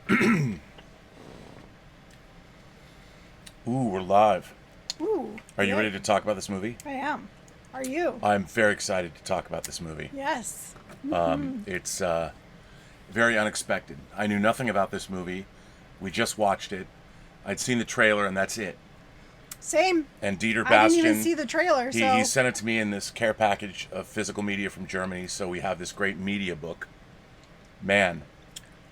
Ooh, we're live. Ooh. Are you ready to talk about this movie? I am. Are you? I'm very excited to talk about this movie. Yes. It's very unexpected. I knew nothing about this movie. We just watched it. I'd seen the trailer, and that's it. Same. And Dieter I Bastian, didn't even see the trailer, he sent it to me in this care package of physical media from Germany, so we have this great media book. Man.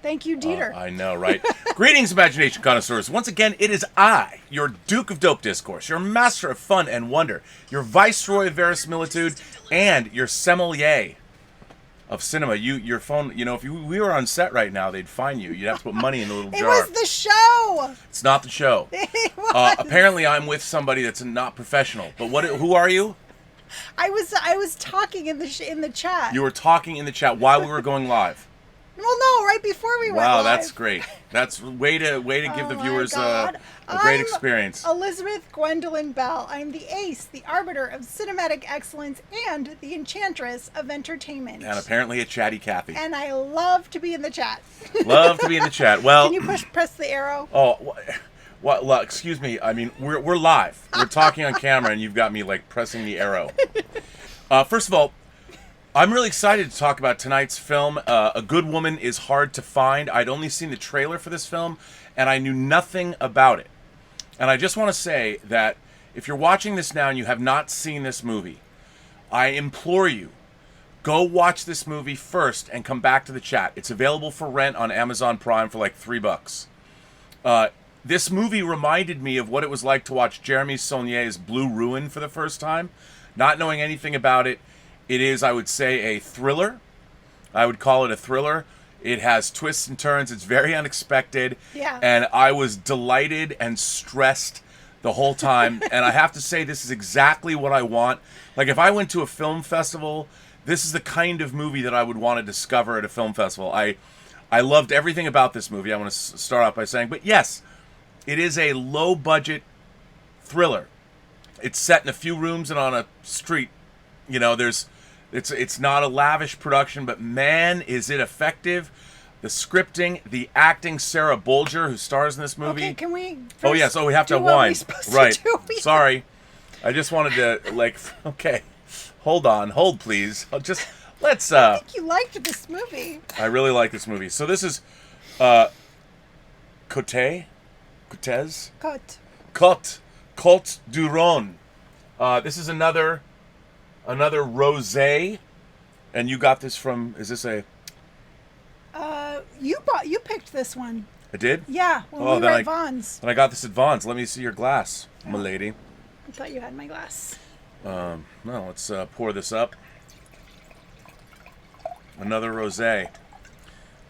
Thank you, Dieter. I know, right? Greetings, imagination connoisseurs. Once again, it is I, your Duke of Dope Discourse, your master of fun and wonder, your viceroy of verisimilitude, and your sommelier of cinema. Your phone, if we were on set right now, they'd fine you. You'd have to put money in the little jar. It was the show. It's not the show. It was. Apparently, I'm with somebody that's not professional. But who are you? I was talking in the chat. You were talking in the chat while we were going live. Well, no, right before we went live. Wow, that's great. That's way to give the viewers a great experience. Elizabeth Gwendolyn Bell. I'm the ace, the arbiter of cinematic excellence, and the enchantress of entertainment. And apparently a chatty Cathy. And I love to be in the chat. Love to be in the chat. Well, can you press the arrow? Oh, what? Excuse me. I mean, we're live. We're talking on camera, and you've got me like pressing the arrow. First of all, I'm really excited to talk about tonight's film. A Good Woman is Hard to Find. I'd only seen the trailer for this film, and I knew nothing about it. And I just want to say that if you're watching this now and you have not seen this movie, I implore you, go watch this movie first and come back to the chat. It's available for rent on Amazon Prime for like $3. This movie reminded me of what it was like to watch Jeremy Saulnier's Blue Ruin for the first time. Not knowing anything about it, it is, I would say, a thriller. I would call it a thriller. It has twists and turns. It's very unexpected. Yeah. And I was delighted and stressed the whole time. And I have to say, this is exactly what I want. Like, if I went to a film festival, this is the kind of movie that I would want to discover at a film festival. I loved everything about this movie. I want to start off by saying, but yes, it is a low-budget thriller. It's set in a few rooms and on a street. It's not a lavish production, but man, is it effective. The scripting, the acting, Sarah Bolger, who stars in this movie. Okay, can we Oh, yes. Oh, we have to have wine. Right. Sorry. I just wanted to, okay. Hold, please. Let's, I think you liked this movie. I really like this movie. So this is, Côte du Rhône. This is another rosé, and you got this from, is this a... You picked this one. I did? Yeah, when we were at Vaughn's. And I got this at Vaughn's. Let me see your glass, my lady. I thought you had my glass. No, let's pour this up. Another rosé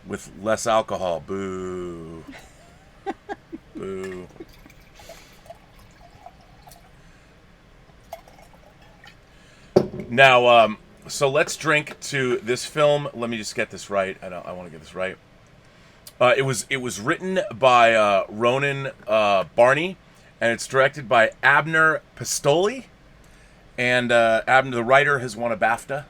with less alcohol. Boo. Boo. Now, so let's drink to this film. Let me just get this right. I want to get this right. It was written by Ronan Barney, and it's directed by Abner Pastoll. And Abner, the writer, has won a BAFTA.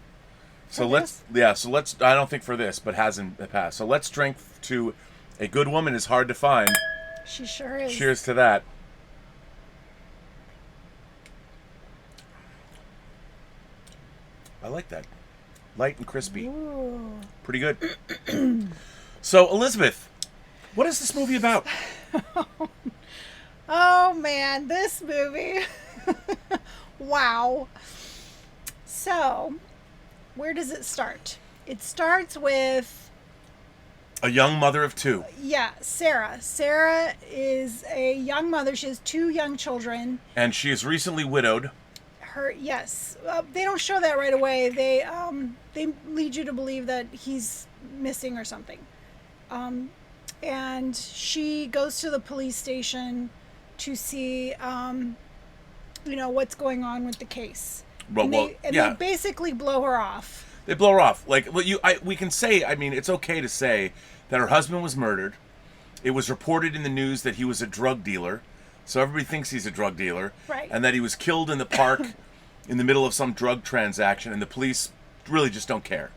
So let's. I don't think for this, but has in the past. So let's drink to A Good Woman is Hard to Find. She sure is. Cheers to that. I like that. Light and crispy. Ooh. Pretty good. So, Elizabeth, what is this movie about? Oh, man, this movie. Wow. So, where does it start? It starts with... A young mother of two. Yeah, Sarah. Sarah is a young mother. She has 2 young children. And she is recently widowed. Yes. They don't show that right away. They lead you to believe that he's missing or something. And she goes to the police station to see, what's going on with the case. They basically blow her off. They blow her off. We can say, it's okay to say that her husband was murdered. It was reported in the news that he was a drug dealer. So everybody thinks he's a drug dealer. Right. And that he was killed in the park in the middle of some drug transaction, and the police really just don't care.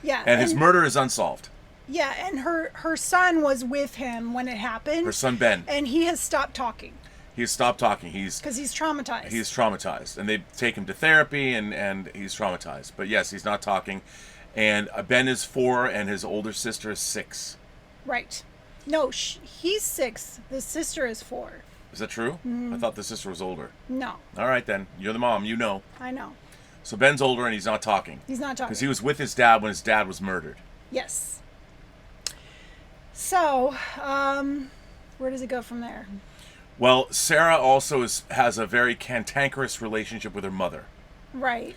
Yeah. And his murder is unsolved. Yeah, and her son was with him when it happened. Her son Ben. And he has stopped talking. He's stopped talking. Because he's traumatized. He's traumatized, and they take him to therapy, and he's traumatized. But yes, he's not talking. And Ben is 4, and his older sister is 6. Right. No, he's 6. The sister is 4. Is that true? I thought the sister was older. No. All right, then. You're the mom. You know. I know. So Ben's older, and he's not talking. He's not talking. Because he was with his dad when his dad was murdered. Yes. So, where does it go from there? Well, Sarah also has a very cantankerous relationship with her mother. Right.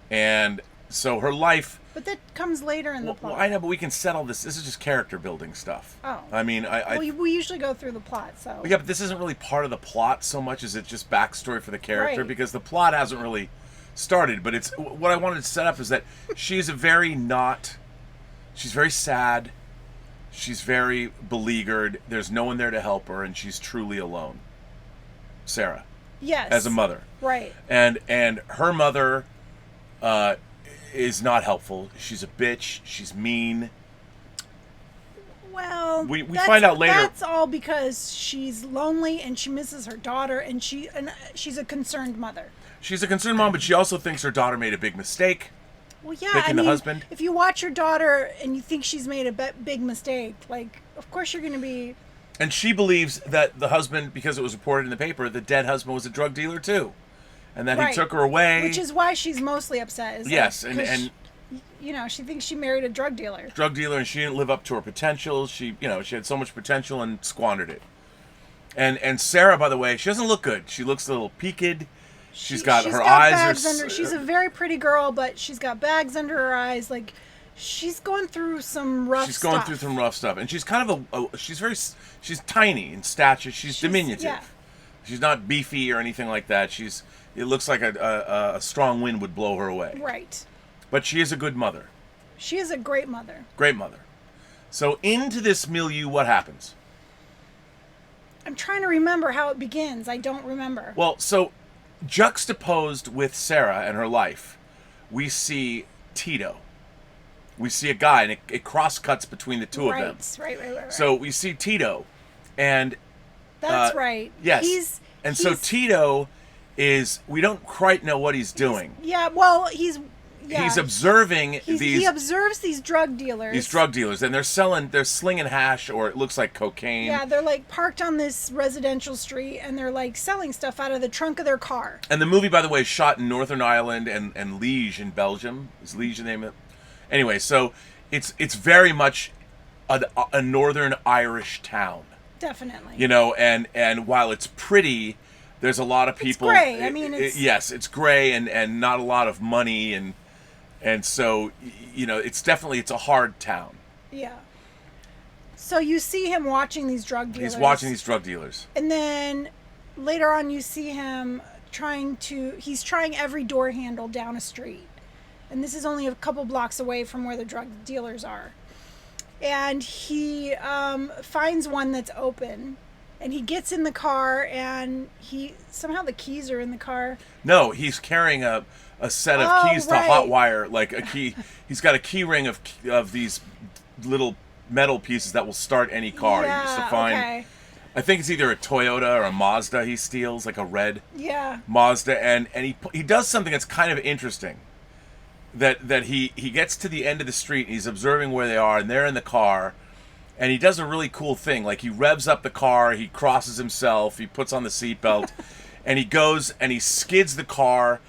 And so her life... But that comes later in the plot. Well, I know, but we can settle this. This is just character building stuff. Oh. I mean, Well, we usually go through the plot, so... Yeah, but this isn't really part of the plot so much as it's just backstory for the character, right. Because the plot hasn't really started. But it's what I wanted to set up is that she's very sad. She's very beleaguered. There's no one there to help her, and she's truly alone. Sarah. Yes. As a mother. Right. And her mother is not helpful. She's a bitch. She's mean. Well, we find out later. That's all because she's lonely and she misses her daughter, and she's a concerned mother. She's a concerned mom, but she also thinks her daughter made a big mistake. Well, yeah, picking the husband. If you watch your daughter and you think she's made a big mistake, like, of course you're going to be... And she believes that the husband, because it was reported in the paper, the dead husband was a drug dealer too. And that he took her away. Which is why she's mostly upset. Yes, and she thinks she married a drug dealer. And she didn't live up to her potential. She had so much potential and squandered it. And Sarah, by the way, she doesn't look good. She looks a little peaked. She's got eyes are... She's a very pretty girl, but she's got bags under her eyes. Like, she's going through some rough stuff. She's going through some rough stuff. And she's kind of she's tiny in stature. She's diminutive. Yeah. She's not beefy or anything like that. It looks like a strong wind would blow her away. Right. But she is a good mother. She is a great mother. Great mother. So into this milieu, what happens? I'm trying to remember how it begins. I don't remember. Well, so juxtaposed with Sarah and her life, we see Tito. We see a guy, and it cross-cuts between the two of them. Right. So we see Tito, and... That's right. Yes. So Tito is... We don't quite know what he's doing. He's observing He observes these drug dealers. And they're slinging hash, or it looks like cocaine. Yeah, they're like parked on this residential street, and they're like selling stuff out of the trunk of their car. And the movie, by the way, is shot in Northern Ireland and Liege in Belgium. Is Liege the name of it? Anyway, so it's very much a Northern Irish town. Definitely. And while it's pretty, there's a lot of people. It's gray. I mean, it's gray and not a lot of money and so it's a hard town. Yeah. So you see him watching these drug dealers. He's watching these drug dealers. And then later on you see him he's trying every door handle down a street. And this is only a couple blocks away from where the drug dealers are. And he finds one that's open. And he gets in the car, and somehow the keys are in the car. No, he's carrying a set of keys to hotwire, like a key. He's got a key ring of these little metal pieces that will start any car. Yeah, he used to find. Okay. I think it's either a Toyota or a Mazda he steals, like a red Mazda, and he does something that's kind of interesting. That he gets to the end of the street, and he's observing where they are, and they're in the car. And he does a really cool thing. Like, he revs up the car, he crosses himself, he puts on the seatbelt, and he goes and he skids the car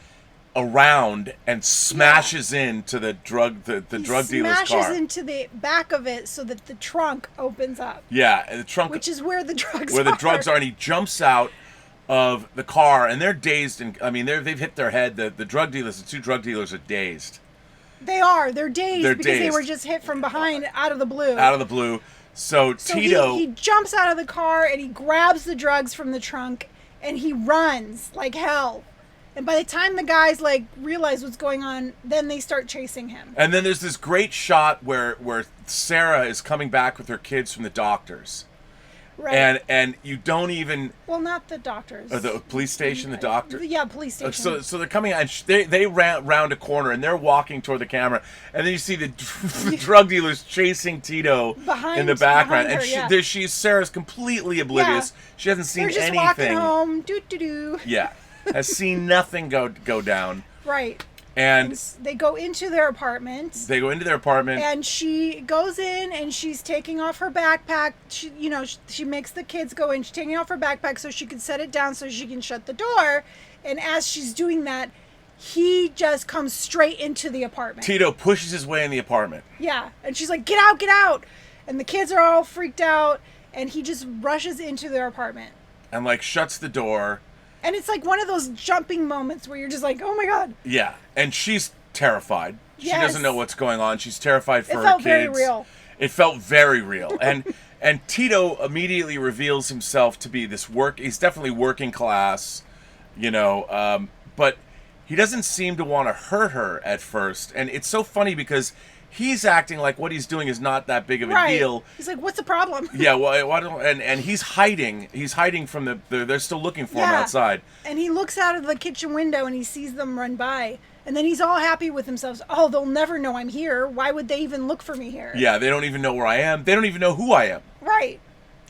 around and smashes into the drug dealer's car. Smashes into the back of it so that the trunk opens up. Yeah, and the trunk... Which is where the drugs are. Where the drugs are, and he jumps out of the car, and they're dazed, and they've hit their head. The drug dealers, the two drug dealers are dazed. They are. They're dazed because they were just hit from behind out of the blue. So Tito... He jumps out of the car and he grabs the drugs from the trunk and he runs like hell. And by the time the guys realize what's going on, then they start chasing him. And then there's this great shot where Sarah is coming back with her kids from the doctors. Right. And you don't even... Well, not the doctors. Or the police station, the doctor. Yeah, police station. So they're coming out, and they ran round a corner, and they're walking toward the camera, and then you see the drug dealers chasing Tito in the background, her, and Sarah's completely oblivious. Yeah. She hasn't seen anything. They're just walking home, doo-doo-doo. Yeah, has seen nothing go down. Right. And they go into their apartment. And she goes in and she's taking off her backpack. She makes the kids go in. She's taking off her backpack so she can set it down so she can shut the door. And as she's doing that, he just comes straight into the apartment. Tito pushes his way in the apartment. Yeah. And she's like, get out, get out. And the kids are all freaked out. And he just rushes into their apartment. And shuts the door. And it's like one of those jumping moments where you're just like, oh my God. Yeah. And she's terrified. Yes. She doesn't know what's going on. She's terrified for her kids. It felt very real. It felt very real. And Tito immediately reveals himself to be he's definitely working class, but he doesn't seem to want to hurt her at first. And it's so funny because he's acting like what he's doing is not that big of a deal. He's like, what's the problem? Yeah, well, and he's hiding. He's hiding from they're still looking for him outside. And he looks out of the kitchen window and he sees them run by. And then he's all happy with himself. Oh, they'll never know I'm here. Why would they even look for me here? Yeah, they don't even know where I am. They don't even know who I am. Right.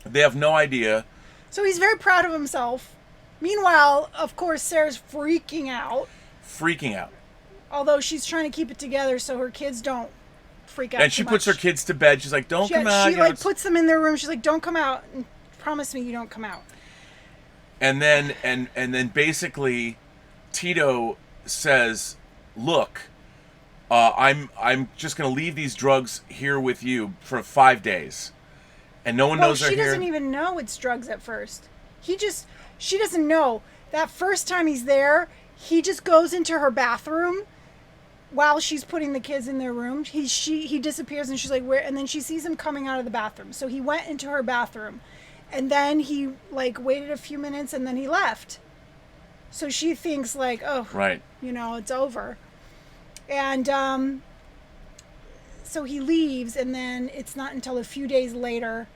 They have no idea. So he's very proud of himself. Meanwhile, of course, Sarah's freaking out. Although she's trying to keep it together so her kids don't freak out. And she puts her kids to bed. She's like, don't come out. She puts them in their room. She's like, don't come out. And promise me you don't come out. And then basically Tito says, look, I'm just going to leave these drugs here with you for 5 days. And no one knows they're here. She doesn't even know it's drugs at first. She doesn't know. That first time he's there, he just goes into her bathroom while she's putting the kids in their room. He disappears and she's like, where? And then she sees him coming out of the bathroom. So he went into her bathroom and then he waited a few minutes and then he left. So she thinks oh, right. It's over. And so he leaves and then it's not until a few days later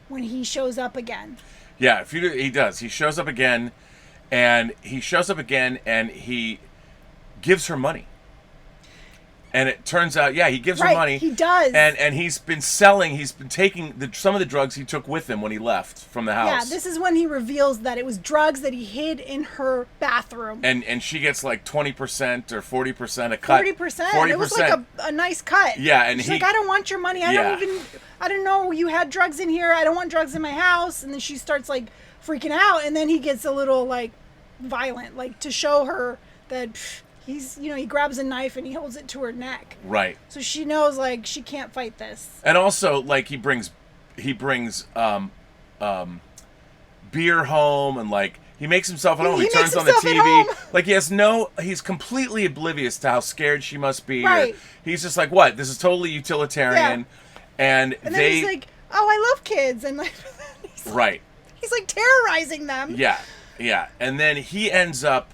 when he shows up again. Yeah, he does. He shows up again and he gives her money. And it turns out, he gives her money. He does. And he's been taking some of the drugs he took with him when he left from the house. Yeah, this is when he reveals that it was drugs that he hid in her bathroom. And she gets 20% or 40% a cut. 40%. It was a nice cut. Yeah, and she's like, I don't want your money. I don't know you had drugs in here. I don't want drugs in my house. And then she starts freaking out. And then he gets a little violent, to show her that he grabs a knife and he holds it to her neck. Right. So she knows she can't fight this. And also he brings beer home and he makes himself at home. He turns on the TV. He's completely oblivious to how scared she must be. Right. He's just like, what? This is totally utilitarian. Yeah. And then he's like, oh, I love kids. And right. He's terrorizing them. Yeah. Yeah. And then he ends up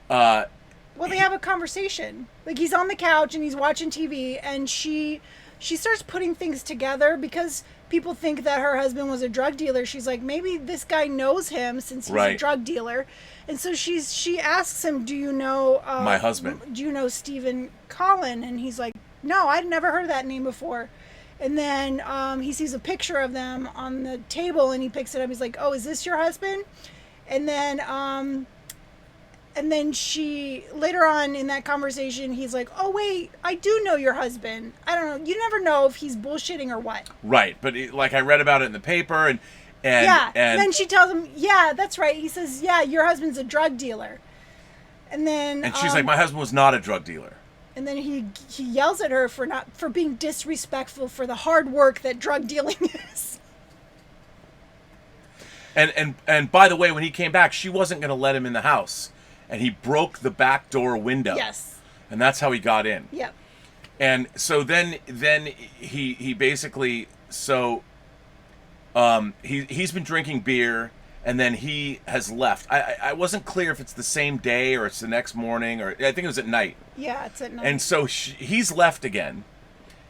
well, they have a conversation. He's on the couch and he's watching TV and she starts putting things together because people think that her husband was a drug dealer. She's like, maybe this guy knows him since he's a drug dealer. And so she asks him, do you know my husband? Do you know Stephen Collin? And he's like, no, I'd never heard that name before. And then he sees a picture of them on the table and he picks it up. He's like, oh, is this your husband? And then she, later on in that conversation, he's like, oh, wait, I do know your husband. I don't know. You never know if he's bullshitting or what. Right. But I read about it in the paper and then she tells him, yeah, that's right. He says, yeah, your husband's a drug dealer. And then. And she's like, my husband was not a drug dealer. And then he yells at her for being disrespectful for the hard work that drug dealing is. And by the way, when he came back, she wasn't going to let him in the house. And he broke the back door window. Yes. And that's how he got in. Yep. And so then he basically he's been drinking beer and then he has left. I wasn't clear if it's the same day or it's the next morning or I think it was at night. Yeah, it's at night. And so he's left again.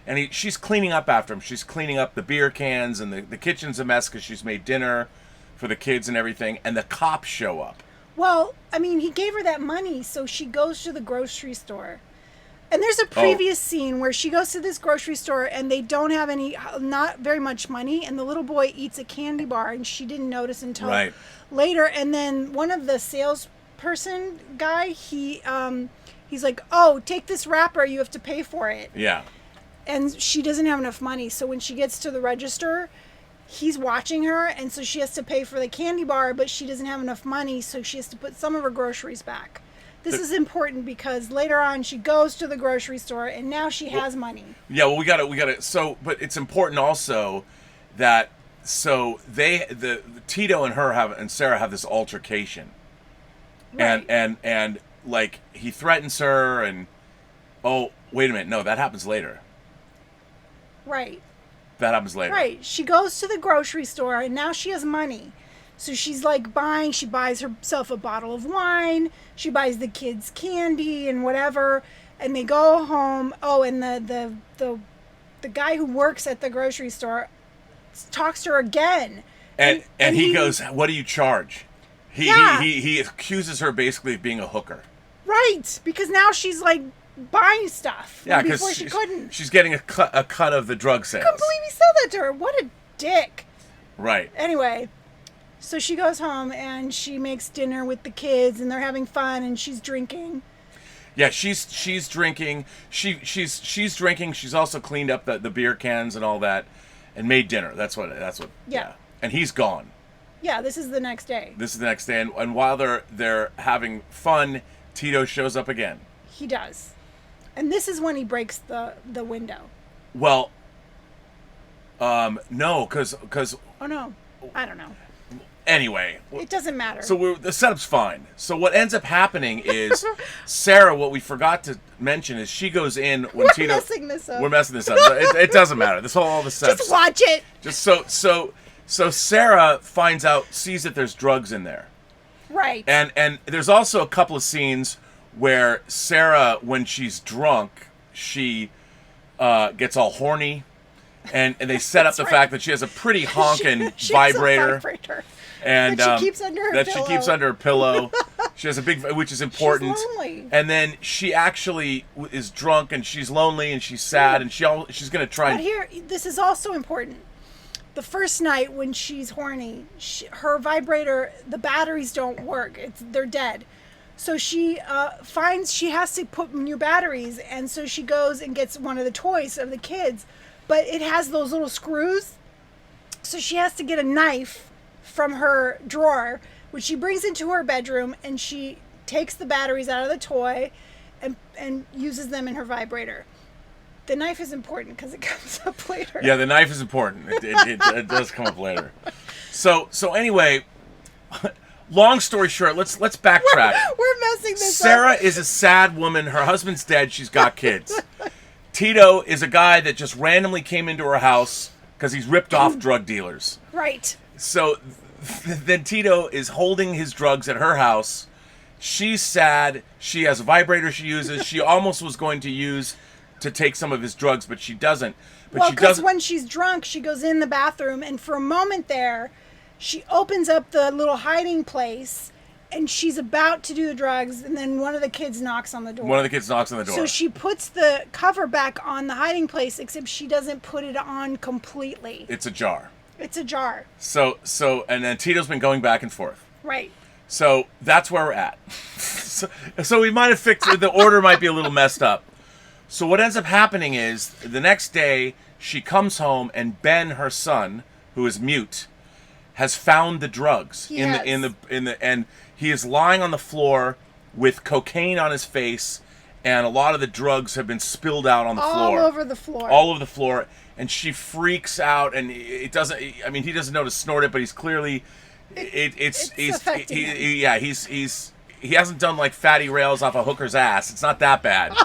and she's cleaning up after him. She's cleaning up the beer cans, and the kitchen's a mess because she's made dinner for the kids and everything, and the cops show up. Well, I mean, he gave her that money, so she goes to the grocery store. And there's a previous scene where she goes to this grocery store and they don't have not very much money, and the little boy eats a candy bar and she didn't notice until later. And then one of the salesperson guy, he's like, "Oh, take this wrapper, you have to pay for it." Yeah. And she doesn't have enough money, so when she gets to the register, he's watching her, and so she has to pay for the candy bar, but she doesn't have enough money, so she has to put some of her groceries back. This is important because later on she goes to the grocery store and now she has money. Yeah, well, we got to. So, but it's important also that the Tito and and Sarah have this altercation, right. and like he threatens her, and oh wait a minute, no, that happens later. Right. That happens later. Right. She goes to the grocery store and now she has money. So she's like she buys herself a bottle of wine, she buys the kids candy and whatever, and they go home. Oh, and the guy who works at the grocery store talks to her again. And he goes, "What do you charge?" He accuses her basically of being a hooker. Right, because now she's like buying stuff. Yeah, because she couldn't. She's getting a cut of the drug sales. Completely said that to her. What a dick. Right. Anyway. So she goes home and she makes dinner with the kids and they're having fun and she's drinking. Yeah, she's drinking. She's drinking. She's also cleaned up the beer cans and all that, and made dinner. That's what. Yeah. And he's gone. Yeah, this is the next day. And while they're having fun, Tito shows up again. He does, and this is when he breaks the window. Well, no, because. Oh no, I don't know. Anyway, it doesn't matter. So the setup's fine. So what ends up happening is Sarah. What we forgot to mention is she goes in when We're Tito. Messing this up. We're messing this up. It doesn't matter. All the steps. Just watch it. Just so Sarah sees that there's drugs in there. Right. And there's also a couple of scenes where Sarah, when she's drunk, she gets all horny, and they set up the fact that she has a pretty honking vibrator. And that she keeps under her pillow. She has a big, which is important. She's lonely. And then she actually is drunk and she's lonely and she's sad and she's going to try. But here, this is also important. The first night when she's horny, her vibrator, the batteries don't work. They're dead. So she finds she has to put new batteries, and so she goes and gets one of the toys of the kids, but it has those little screws. So she has to get a knife from her drawer, which she brings into her bedroom, and she takes the batteries out of the toy and uses them in her vibrator. The knife is important because it comes up later. Yeah, the knife is important. It does come up later. So anyway, long story short, let's backtrack. We're messing this up. Sarah is a sad woman. Her husband's dead. She's got kids. Tito is a guy that just randomly came into her house because he's ripped off drug dealers. Right. So then Tito is holding his drugs at her house. She's sad. She has a vibrator she uses. She almost was going to use to take some of his drugs, but she doesn't. Well, because when she's drunk, she goes in the bathroom, and for a moment there, she opens up the little hiding place, and she's about to do the drugs, and then one of the kids knocks on the door. So she puts the cover back on the hiding place, except she doesn't put it on completely. It's a jar. So and then Tito's been going back and forth. Right. So that's where we're at. so we might have fixed it. The order might be a little messed up. So what ends up happening is the next day she comes home and Ben, her son, who is mute, has found the drugs and he is lying on the floor with cocaine on his face, and a lot of the drugs have been spilled out on the floor. All over the floor. And she freaks out, and he doesn't know to snort it, but he's clearly he hasn't done like fatty rails off a hooker's ass. It's not that bad.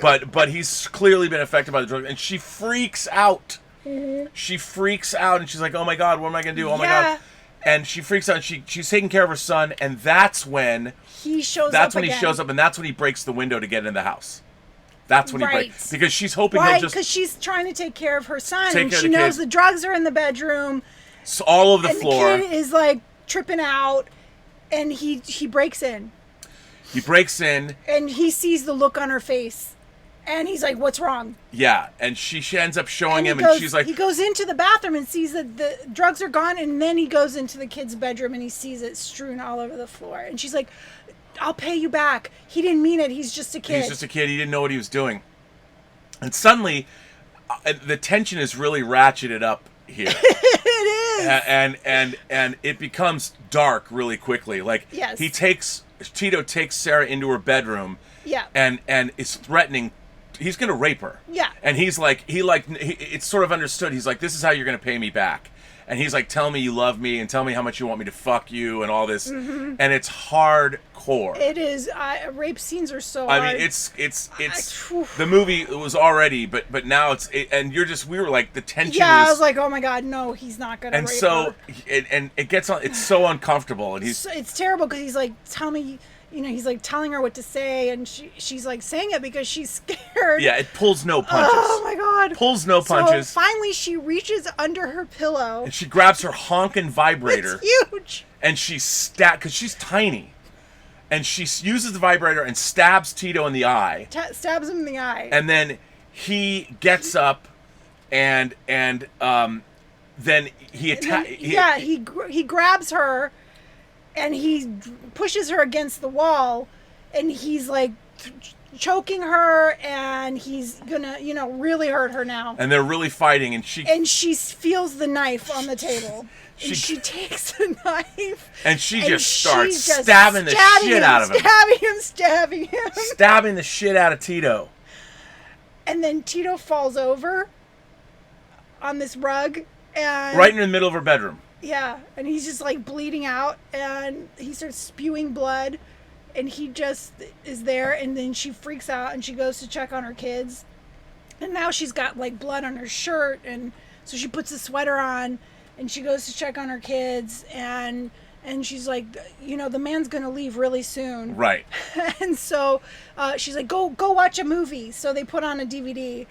But he's clearly been affected by the drugs, and she freaks out. Mm-hmm. She freaks out, and she's like, "Oh my God, what am I gonna do? Oh my God!" And she freaks out. And she's taking care of her son, and that's when he shows up. That's when he shows up, and that's when he breaks the window to get in the house. That's when he Right. breaks. Because she's hoping Right, he'll just... because she's trying to take care of her son, Take and care of she the knows kid. the drugs are in the bedroom, all over the and floor. the kid is like tripping out, and he breaks in, He breaks in. and he sees the look on her face, and he's like, "What's wrong?" Yeah, and she ends up showing him, he goes, and she's like... he goes into the bathroom and sees that the drugs are gone, and then he goes into the kid's bedroom and he sees it strewn all over the floor, and she's like, "I'll pay you back. He didn't mean it. He's just a kid." He's just a kid. He didn't know what he was doing. And suddenly, the tension is really ratcheted up here. It is. And it becomes dark really quickly. Like, Yes. Tito takes Sarah into her bedroom. Yeah. And is threatening. He's going to rape her. Yeah. And it's sort of understood. He's like, this is how you're going to pay me back. And he's like, tell me you love me and tell me how much you want me to fuck you and all this. And it's hardcore. It is. Rape scenes are so I hard. mean, it's the movie was already, but now and we were like, the tension yeah, was... I was like, oh my god, no, he's not gonna and rape so, her. and it gets on, it's so uncomfortable, and It's terrible because he's like, tell me, he's like telling her what to say, and she's like saying it because she's scared. yeah, it pulls no punches. Oh my god. Pulls no punches. So finally she reaches under her pillow. And she grabs her honkin' vibrator. It's huge. And she because she's tiny. And she uses the vibrator and stabs Tito in the eye. Stabs him in the eye. And then he gets up and then he attacks. Yeah, he grabs her and he pushes her against the wall, and he's like choking her, and he's gonna really hurt her now. And they're really fighting, and she feels the knife on the table. And she takes the knife. And she just starts stabbing the shit out of him. Stabbing the shit out of Tito. And then Tito falls over on this rug. And right in the middle of her bedroom. Yeah. And he's just like bleeding out. And he starts spewing blood. And he just is there. And then she freaks out and she goes to check on her kids. And now she's got like blood on her shirt. And so she puts a sweater on. And she goes to check on her kids, and she's like, the man's gonna leave really soon. Right. And so she's like, go watch a movie. So they put on a DVD,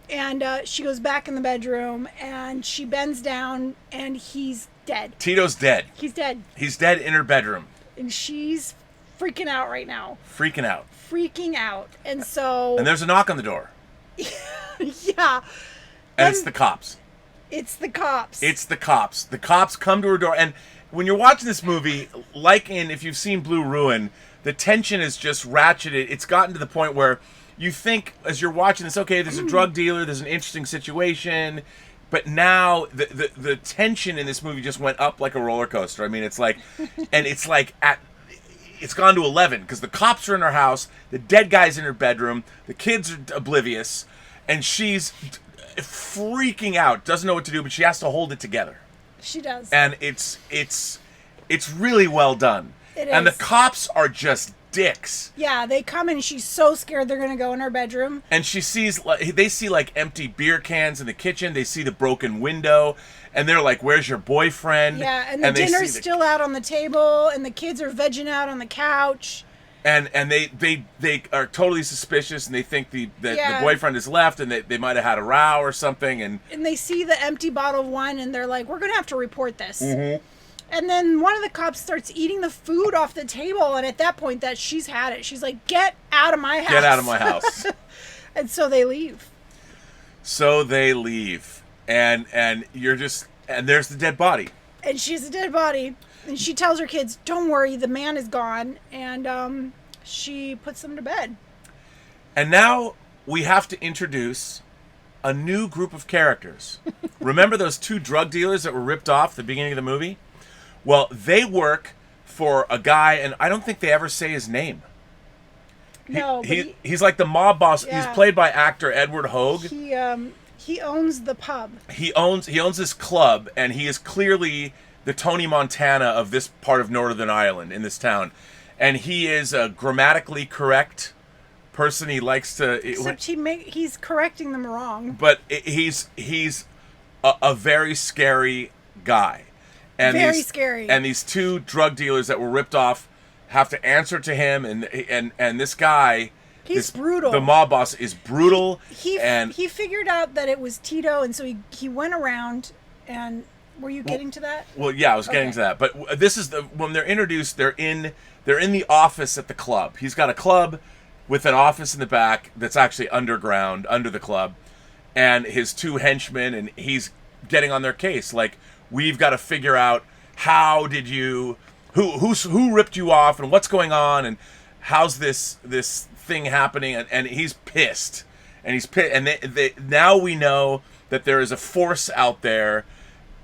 and she goes back in the bedroom, and she bends down, and he's dead. Tito's dead. He's dead. He's dead in her bedroom. And she's freaking out right now. Freaking out. And so... And there's a knock on the door. Yeah. And it's the cops. It's the cops. The cops come to her door. And when you're watching this movie, like if you've seen Blue Ruin, the tension is just ratcheted. It's gotten to the point where you think, as you're watching this, okay, there's a drug dealer, there's an interesting situation. But now the tension in this movie just went up like a roller coaster. I mean, it's like, and it's like it's gone to 11 because the cops are in her house, the dead guy's in her bedroom, the kids are oblivious, and she's freaking out, doesn't know what to do, but she has to hold it together. She does. And it's really well done. It and is. the cops are just dicks. Yeah, they come and she's so scared they're gonna go in her bedroom. And they see like empty beer cans in the kitchen. They see the broken window, and they're like, "Where's your boyfriend?" Yeah, and the dinner's still out on the table, and the kids are vegging out on the couch. And they are totally suspicious, and they think the boyfriend has left, and they might have had a row or something, and they see the empty bottle of wine, and they're like, "We're gonna have to report this." Mm-hmm. And then one of the cops starts eating the food off the table, and at that point, she's had it. She's like, "Get out of my house! Get out of my house!" And so they leave. And there's the dead body. And she's a dead body. And she tells her kids, "Don't worry, the man is gone." And she puts them to bed. And now we have to introduce a new group of characters. Remember those two drug dealers that were ripped off at the beginning of the movie? Well, they work for a guy, and I don't think they ever say his name. No, he's like the mob boss. Yeah. He's played by actor Edward Hogue. He owns the pub. He owns this club, and he is clearly the Tony Montana of this part of Northern Ireland, in this town. And he is a grammatically correct person. He likes to... Except he's correcting them wrong. But he's a very scary guy. And very scary. And these two drug dealers that were ripped off have to answer to him, and this guy He's brutal. The mob boss is brutal. He figured out that it was Tito, and so he went around and... Were you getting to that? Well, yeah, I was getting to that. But this is when they're introduced, they're in the office at the club. He's got a club with an office in the back that's actually underground, under the club. And his two henchmen, and he's getting on their case. Like, we've got to figure out how did you... Who ripped you off, and what's going on, and how's this thing happening? And he's pissed. And he's pissed. And they now we know that there is a force out there,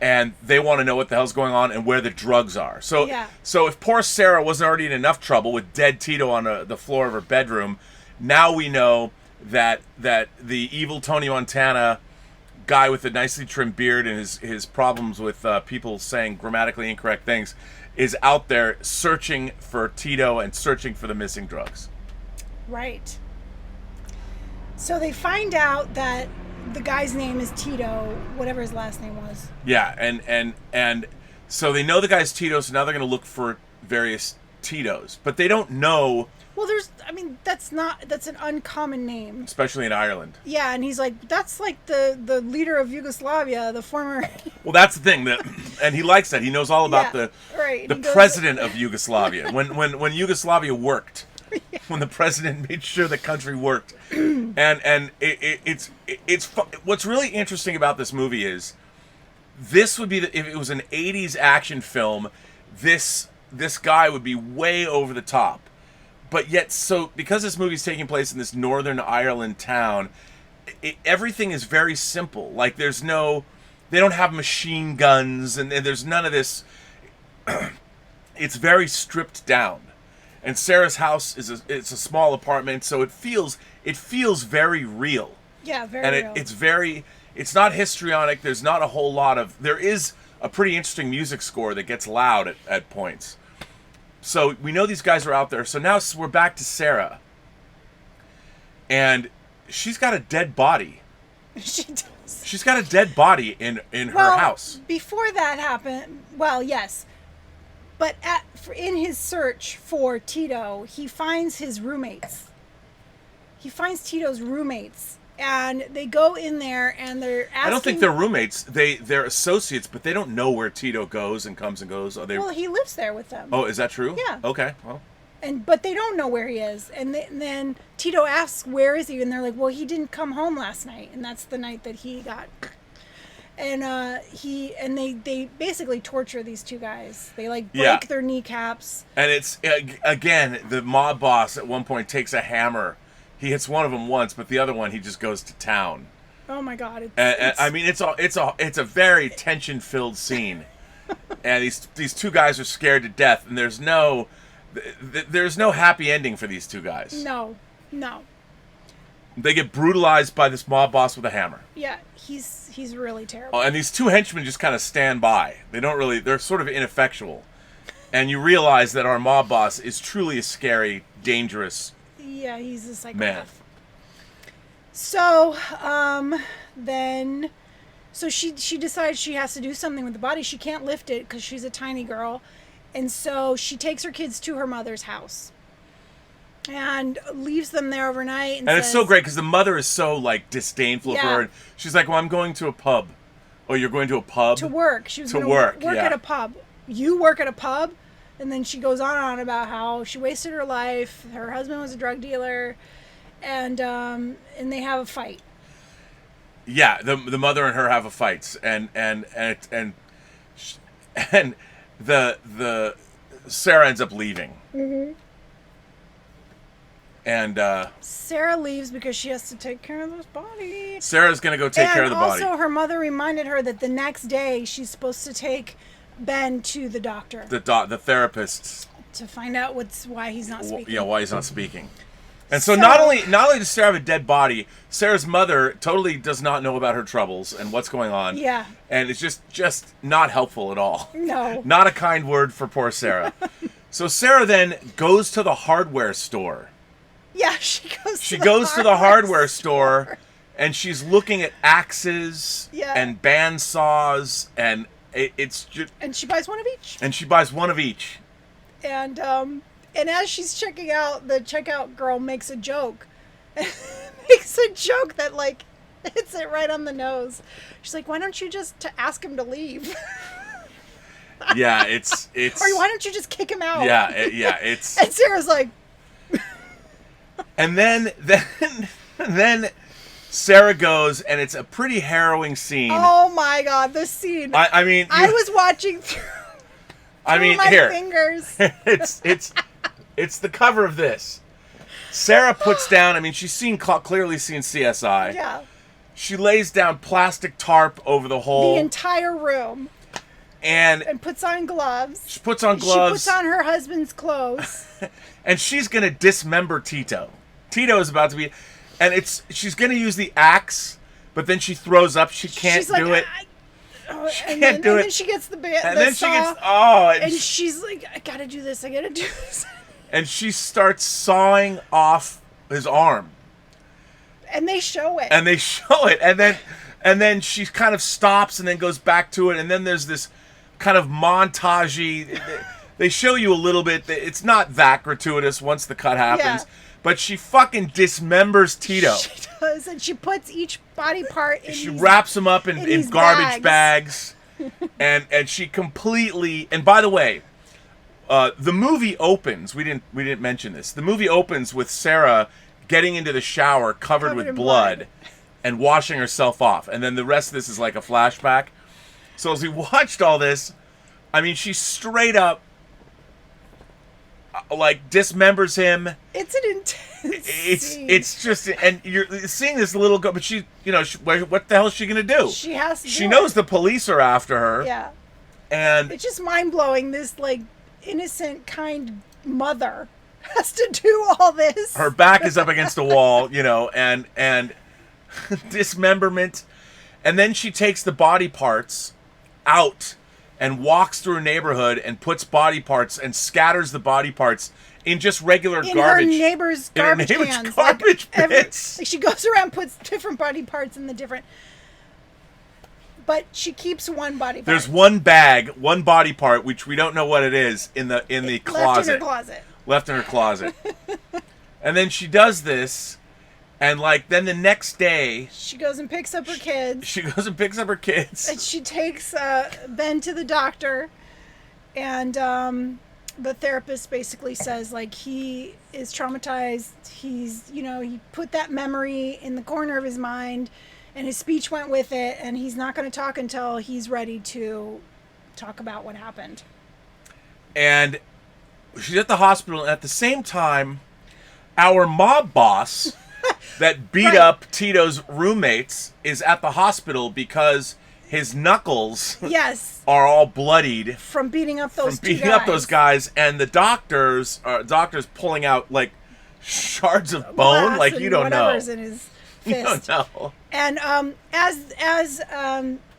and they want to know what the hell's going on and where the drugs are. So if poor Sarah wasn't already in enough trouble with dead Tito on the floor of her bedroom, now we know that the evil Tony Montana guy with the nicely trimmed beard and his problems with people saying grammatically incorrect things is out there searching for Tito and searching for the missing drugs. Right. So they find out that the guy's name is Tito, whatever his last name was. Yeah, and so they know the guy's Tito, so now they're going to look for various Titos. But they don't know... Well, that's an uncommon name. Especially in Ireland. Yeah, and he's like, that's like the leader of Yugoslavia, the former... Well, that's the thing, and he likes that. He knows all about the president of Yugoslavia. When Yugoslavia worked. Yeah. When the president made sure the country worked. And it's what's really interesting about this movie is this would be if it was an 80s action film, this guy would be way over the top. But yet, so because this movie's taking place in this Northern Ireland town, everything is very simple. Like they don't have machine guns, and there's none of this. It's very stripped down. And Sarah's house it's a small apartment, so it feels very real. Yeah, very real. It's not histrionic. There's not a whole lot of... There is a pretty interesting music score that gets loud at points. So we know these guys are out there. So now we're back to Sarah. And she's got a dead body. She does. She's got a dead body in her house. Before that happened... Well, yes. But in his search for Tito, he finds his roommates. He finds Tito's roommates, and they go in there and they're asking... I don't think they're roommates. They're associates, but they don't know where Tito goes and comes and goes. Well, he lives there with them. Oh, is that true? Yeah. Okay. Well. But they don't know where he is, and then Tito asks, "Where is he?" And they're like, "Well, he didn't come home last night, and that's the night that he got." And they basically torture these two guys. They break their kneecaps. And it's again, the mob boss at one point takes a hammer. He hits one of them once, but the other one he just goes to town. Oh my God! It's a very tension-filled scene, and these two guys are scared to death, and there's no happy ending for these two guys. No. They get brutalized by this mob boss with a hammer. Yeah, he's really terrible. Oh, and these two henchmen just kind of stand by. They're sort of ineffectual. And you realize that our mob boss is truly a scary, dangerous Yeah, he's a psychopath. man. So, so she decides she has to do something with the body. She can't lift it because she's a tiny girl. And so she takes her kids to her mother's house. And leaves them there overnight. And it's so great because the mother is so disdainful of her. And she's like, "Well, I'm going to a pub." Oh, you're going to a pub? To work. She was going to work at a pub. You work at a pub? And then she goes on about how she wasted her life. Her husband was a drug dealer, and they have a fight. Yeah, the mother and her have a fight, and the Sarah ends up leaving. Mm-hmm. And Sarah leaves because she has to take care of this body. Sarah's going to go take care of the body. And also her mother reminded her that the next day she's supposed to take Ben to the doctor. The therapist. To find out why he's not speaking. Yeah, why he's not speaking. And so not only does Sarah have a dead body, Sarah's mother totally does not know about her troubles and what's going on. Yeah. And it's just not helpful at all. No. Not a kind word for poor Sarah. So Sarah then goes to the hardware store. Yeah, she goes to the hardware store, and she's looking at axes and bandsaws, and it's just... And she buys one of each. And as she's checking out, the checkout girl makes a joke Makes a joke that like hits it right on the nose. She's like, why don't you just ask him to leave? Yeah, it's Or why don't you just kick him out? Yeah, it's And Sarah's like, and then Sarah goes, and it's a pretty harrowing scene. oh my god, this scene. I mean, I was watching through my here fingers. it's the cover of this. Sarah puts down. I mean, she's clearly seen CSI. Yeah. She lays down plastic tarp over the whole entire room. And puts on gloves. She puts on gloves. She puts on her husband's clothes. And she's going to dismember Tito. Tito is about to be... And she's going to use the axe, but then she throws up. She can't do it. She can't do it. And then she gets the saw. And then she gets... Oh. And she's like, I got to do this. I got to do this. And she starts sawing off his arm. And they show it. And then she kind of stops and then goes back to it. And then there's this kind of montagey. They show you a little bit. It's not that gratuitous once the cut happens. Yeah. But she fucking dismembers Tito. She does. And she puts each body part in She wraps them up in garbage bags. and she completely... And by the way, the movie opens... We didn't mention this. The movie opens with Sarah getting into the shower covered with blood and washing herself off. And then the rest of this is like a flashback. So as we watched all this, I mean, she straight up like dismembers him. It's an intense scene. It's just, and you're seeing this little girl, but she, what the hell is she gonna do? She has to. She knows the police are after her. Yeah. And it's just mind blowing. This like innocent, kind mother has to do all this. Her back is up against the wall, and dismemberment, and then she takes the body parts out and walks through a neighborhood and puts body parts and scatters the body parts in just regular garbage. In her neighbor's garbage cans. Garbage bits. She goes around, puts different body parts in the different... But she keeps one body part. There's one bag, one body part, which we don't know what it is, in the closet. Left in her closet. And then she does this... And, then the next day... She goes and picks up her kids. And she takes Ben to the doctor. And the therapist basically says, he is traumatized. He's, he put that memory in the corner of his mind. And his speech went with it. And he's not going to talk until he's ready to talk about what happened. And she's at the hospital. And at the same time, our mob boss... that beat up Tito's roommates is at the hospital because his knuckles are all bloodied from beating up those guys, and the doctors pulling out shards of bone, you don't know. Whatever's in his fist. You don't know. And as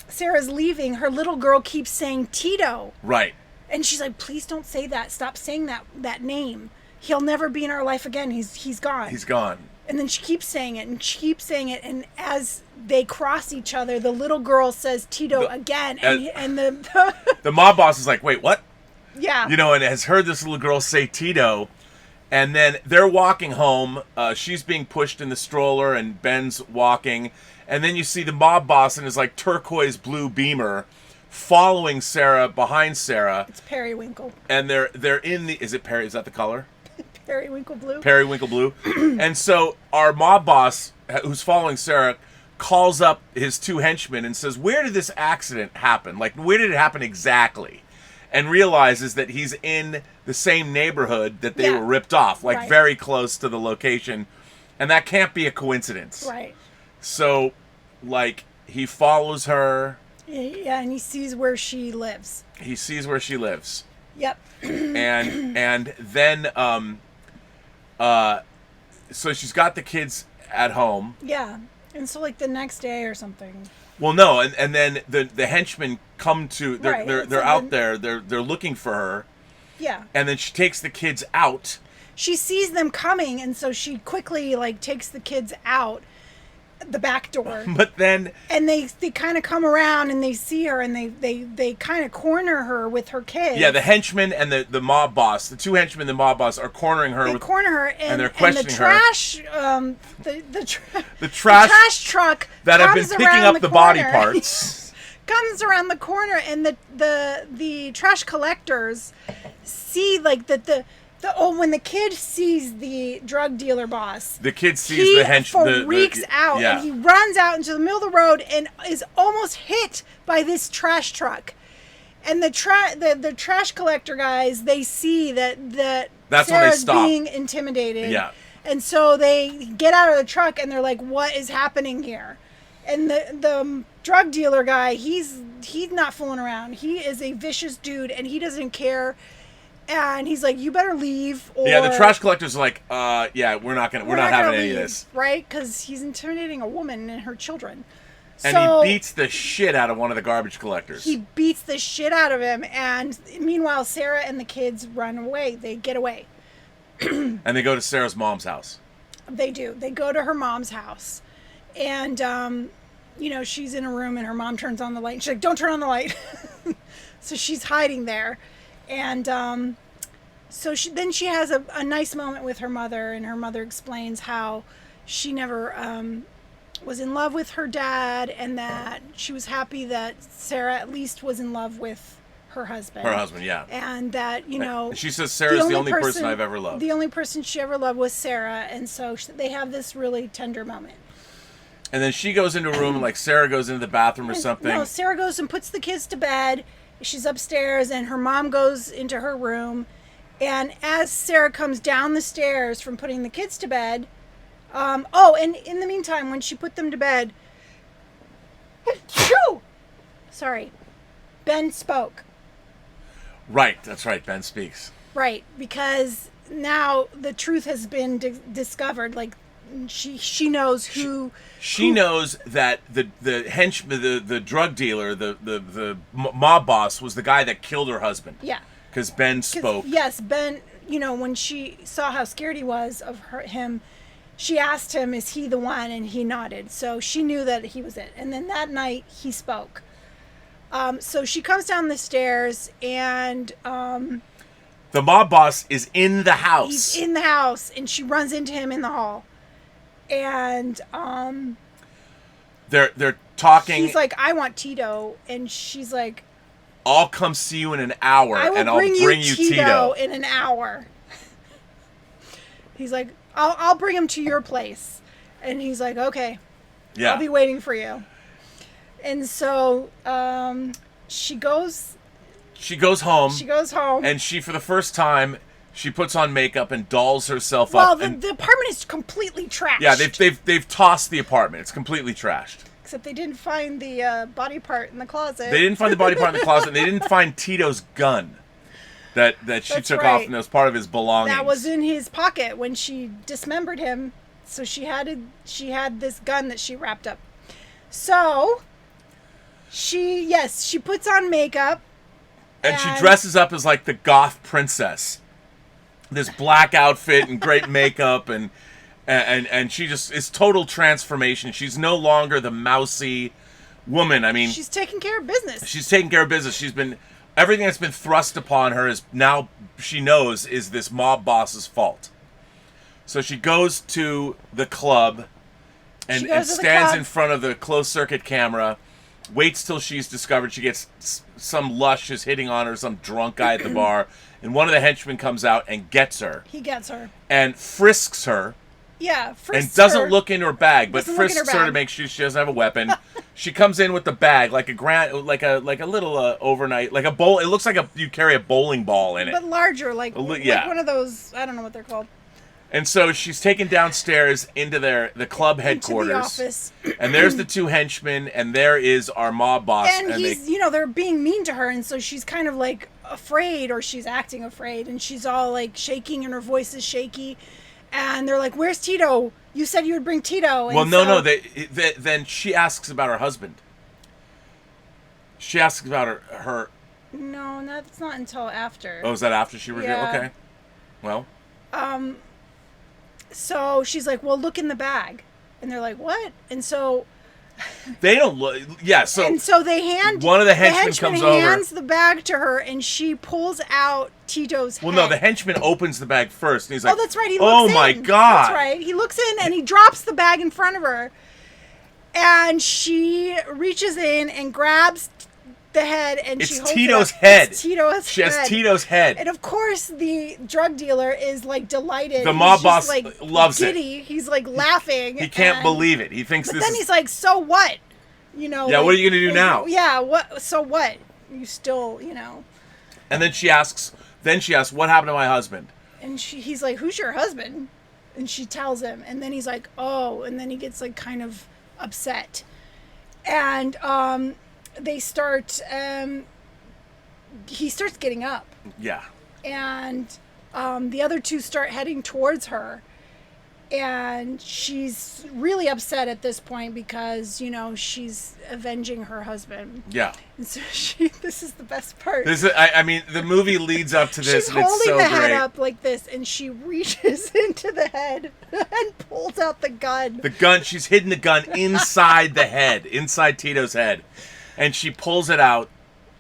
Sarah's leaving, her little girl keeps saying Tito. Right. And she's like, please don't say that. Stop saying that name. He'll never be in our life again. He's gone. He's gone. And then she keeps saying it, and as they cross each other, the little girl says Tito again, and the mob boss is like, wait, what? Yeah. And has heard this little girl say Tito, and then they're walking home. She's being pushed in the stroller, and Ben's walking, and then you see the mob boss in his turquoise blue Beamer following Sarah, behind Sarah. It's periwinkle. And they're in the... Is it Perry? Is that the color? Periwinkle blue. Periwinkle blue. And so our mob boss, who's following Sarah, calls up his two henchmen and says, where did this accident happen? Where did it happen exactly? And realizes that he's in the same neighborhood that they were ripped off, very close to the location. And that can't be a coincidence. Right. So, he follows her. Yeah, and he sees where she lives. Yep. And then, so she's got the kids at home. Yeah. And so the next day or something. Well, no, and then the henchmen come to, they're out there, they're looking for her. Yeah. And then she takes the kids out. She sees them coming, and so she quickly takes the kids out. the back door. But then... And they kind of come around and they see her and they kind of corner her with her kids. Yeah, the henchman and the mob boss, the two henchmen and the mob boss are cornering her. They corner her and they're questioning the trash, the trash truck that have been picking up the body parts. Comes around the corner and the trash collectors see like when the kid sees the drug dealer boss, the kid sees the henchman. Freaks out, yeah. and he runs out into the middle of the road and is almost hit by this trash truck. And the trash collector guys, they see that That's Sarah's when they stop. being intimidated. Yeah. And so they get out of the truck and they're like, "What is happening here?" And the drug dealer guy, he's not fooling around. He is a vicious dude, and he doesn't care. And he's like, "You better leave." Or, yeah, the trash collector's like, yeah, we're not having any of this, right? Because he's intimidating a woman and her children. And so, he beats the shit out of one of the garbage collectors. He beats the shit out of him, and meanwhile, Sarah and the kids run away. They get away. And they go to Sarah's mom's house. They do. They go to her mom's house, and she's in a room, and her mom turns on the light. And she's like, "Don't turn on the light." So she's hiding there. And so she has a nice moment with her mother, and her mother explains how she never was in love with her dad, and that she was happy that Sarah at least was in love with her husband. Her husband, yeah. And that, And she says Sarah's the only person I've ever loved. The only person she ever loved was Sarah, and so they have this really tender moment. And then she goes into a room, and like Sarah goes into the bathroom or something. No, Sarah goes and puts the kids to bed. She's upstairs, and her mom goes into her room. And as Sarah comes down the stairs from putting the kids to bed, and in the meantime, when she put them to bed, sorry, Ben spoke. Right, that's right. Ben speaks. Right, because now the truth has been discovered. Like she knows who. She knows that the henchman, the drug dealer, the mob boss was the guy that killed her husband. Yeah. Because Ben spoke. Yes, Ben. When she saw how scared he was of him, she asked him, "Is he the one?" And he nodded. So she knew that he was it. And then that night he spoke. So she comes down the stairs, and the mob boss is in the house. He's in the house, and she runs into him in the hall. And they're talking. He's like, "I want Tito," and she's like, "I'll come see you in an hour, and I'll bring you Tito in an hour." He's like, I'll bring him to your place," and he's like, "Okay, yeah, I'll be waiting for you." And so she goes home. And she, for the first time, she puts on makeup and dolls herself up. Well, the apartment is completely trashed. Yeah, they've tossed the apartment. It's completely trashed. Except they didn't find the body part in the closet. They didn't find the body part in the closet, and they didn't find Tito's gun that she took off, and it was part of his belongings. That was in his pocket when she dismembered him. So she had this gun that she wrapped up. So she puts on makeup. And she dresses up as like the goth princess. This black outfit and great makeup, and she just is total transformation. She's no longer the mousy woman. I mean, she's taking care of business. She's been everything that's been thrust upon her is now she knows is this mob boss's fault. So she goes to the club and stands in front of the closed circuit camera. Waits till she's discovered. She gets some lush is hitting on her, some drunk guy at the bar, and one of the henchmen comes out and gets her. He gets her and frisks her. Yeah, and doesn't look in her bag, but frisks her to make sure she doesn't have a weapon. She comes in with the bag like a little overnight, like a bowl. It looks like you carry a bowling ball in it, but larger, like one of those. I don't know what they're called. And so she's taken downstairs into the club headquarters. Into the office. And there's the two henchmen, and there is our mob boss. And he's, they're being mean to her, and so she's kind of like afraid, or she's acting afraid, and she's all like shaking, and her voice is shaky. And they're like, "Where's Tito? You said you would bring Tito." And no. Then she asks about her husband. She asks about her. No, that's not until after. Oh, is that after she revealed? Yeah. Okay. Well. So she's like, "Well, look in the bag." And they're like, what? And so they don't look. Yeah, so one of the henchmen comes over, hands the bag to her, and she pulls out Tito's head. Well, no, the henchman opens the bag first, and he's like, "Oh, that's right." He looks in. My God! That's right. He looks in, and he drops the bag in front of her, and she reaches in and grabs the head, and she holds Tito's it up. head. It's Tito's she head. has Tito's head, and of course, the drug dealer is like delighted. The mob He's boss just, like, loves giddy. it. He's like laughing. He can't believe it. He thinks but this. Then he's like, "So what? You know? Yeah, like, what are you gonna do now? Yeah, what? So what? You still, you know?" And then she asks, "What happened to my husband?" And he's like, "Who's your husband?" And she tells him, and then he's like, "Oh," and then he gets like kind of upset, and they start. He starts getting up. Yeah. And the other two start heading towards her. And she's really upset at this point because, you know, she's avenging her husband. Yeah. And so this is the best part. I mean, the movie leads up to this. She's and it's holding so the head great. up like this, and she reaches into the head and pulls out the gun. She's hidden the gun inside the head, inside Tito's head. And she pulls it out.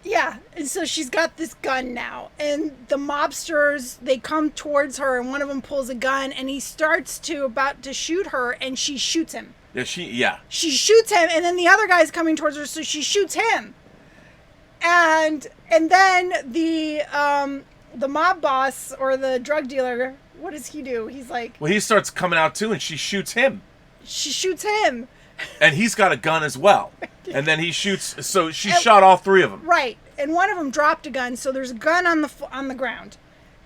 Yeah, and so she's got this gun now, and the mobsters, they come towards her, and one of them pulls a gun, and he starts about to shoot her, and she shoots him. Yeah. She shoots him, and then the other guy's coming towards her, so she shoots him. And then the mob boss, or the drug dealer, what does he do? He's like... Well, he starts coming out too, and she shoots him. She shoots him. And he's got a gun as well. And then he shoots, so she shot all three of them. Right. And one of them dropped a gun, so there's a gun on the ground.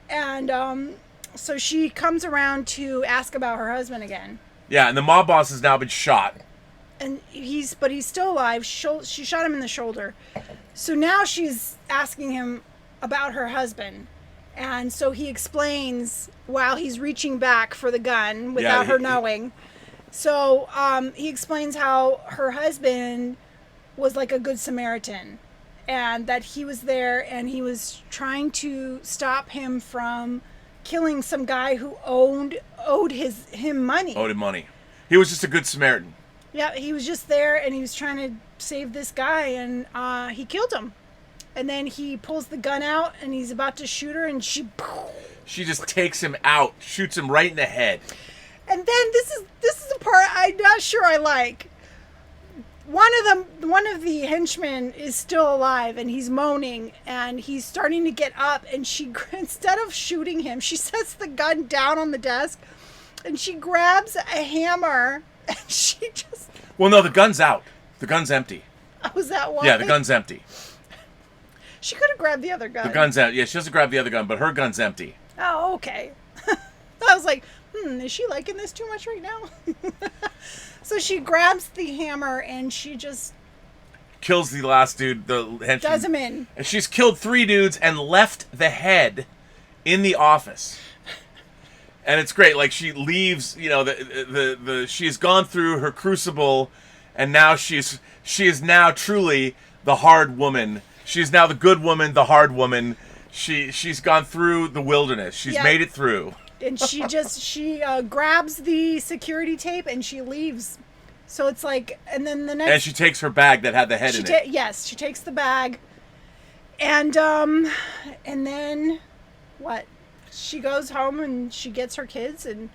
And so she comes around to ask about her husband again. Yeah, and the mob boss has now been shot. And he's still alive. She shot him in the shoulder. So now she's asking him about her husband. And so he explains while he's reaching back for the gun without her knowing. So he explains how her husband was like a good Samaritan, and that he was there and he was trying to stop him from killing some guy who owed him money. Owed him money. He was just a good Samaritan. Yeah, he was just there and he was trying to save this guy, and he killed him. And then he pulls the gun out and he's about to shoot her, and she just takes him out, shoots him right in the head. And then this is the part I'm not sure I like. One of the henchmen is still alive, and he's moaning, and he's starting to get up, and she, instead of shooting him, she sets the gun down on the desk, and she grabs a hammer, and she just... Well, no, the gun's out. The gun's empty. Oh, is that why? Yeah, the gun's empty. She could have grabbed the other gun. The gun's out. Yeah, she doesn't grab the other gun, but her gun's empty. Oh, okay. I was like, is she liking this too much right now? So she grabs the hammer and she just... kills the last dude, the henchman. Does him in. And she's killed 3 dudes and left the head in the office. And it's great. Like, she leaves, you know, she's gone through her crucible, and now she is now truly the hard woman. She's now the good woman, the hard woman. She's gone through the wilderness. She's made it through. And she grabs the security tape and she leaves. So it's like, and then the next... And she takes her bag that had the head in it. Yes, she takes the bag. And then what? She goes home and she gets her kids, and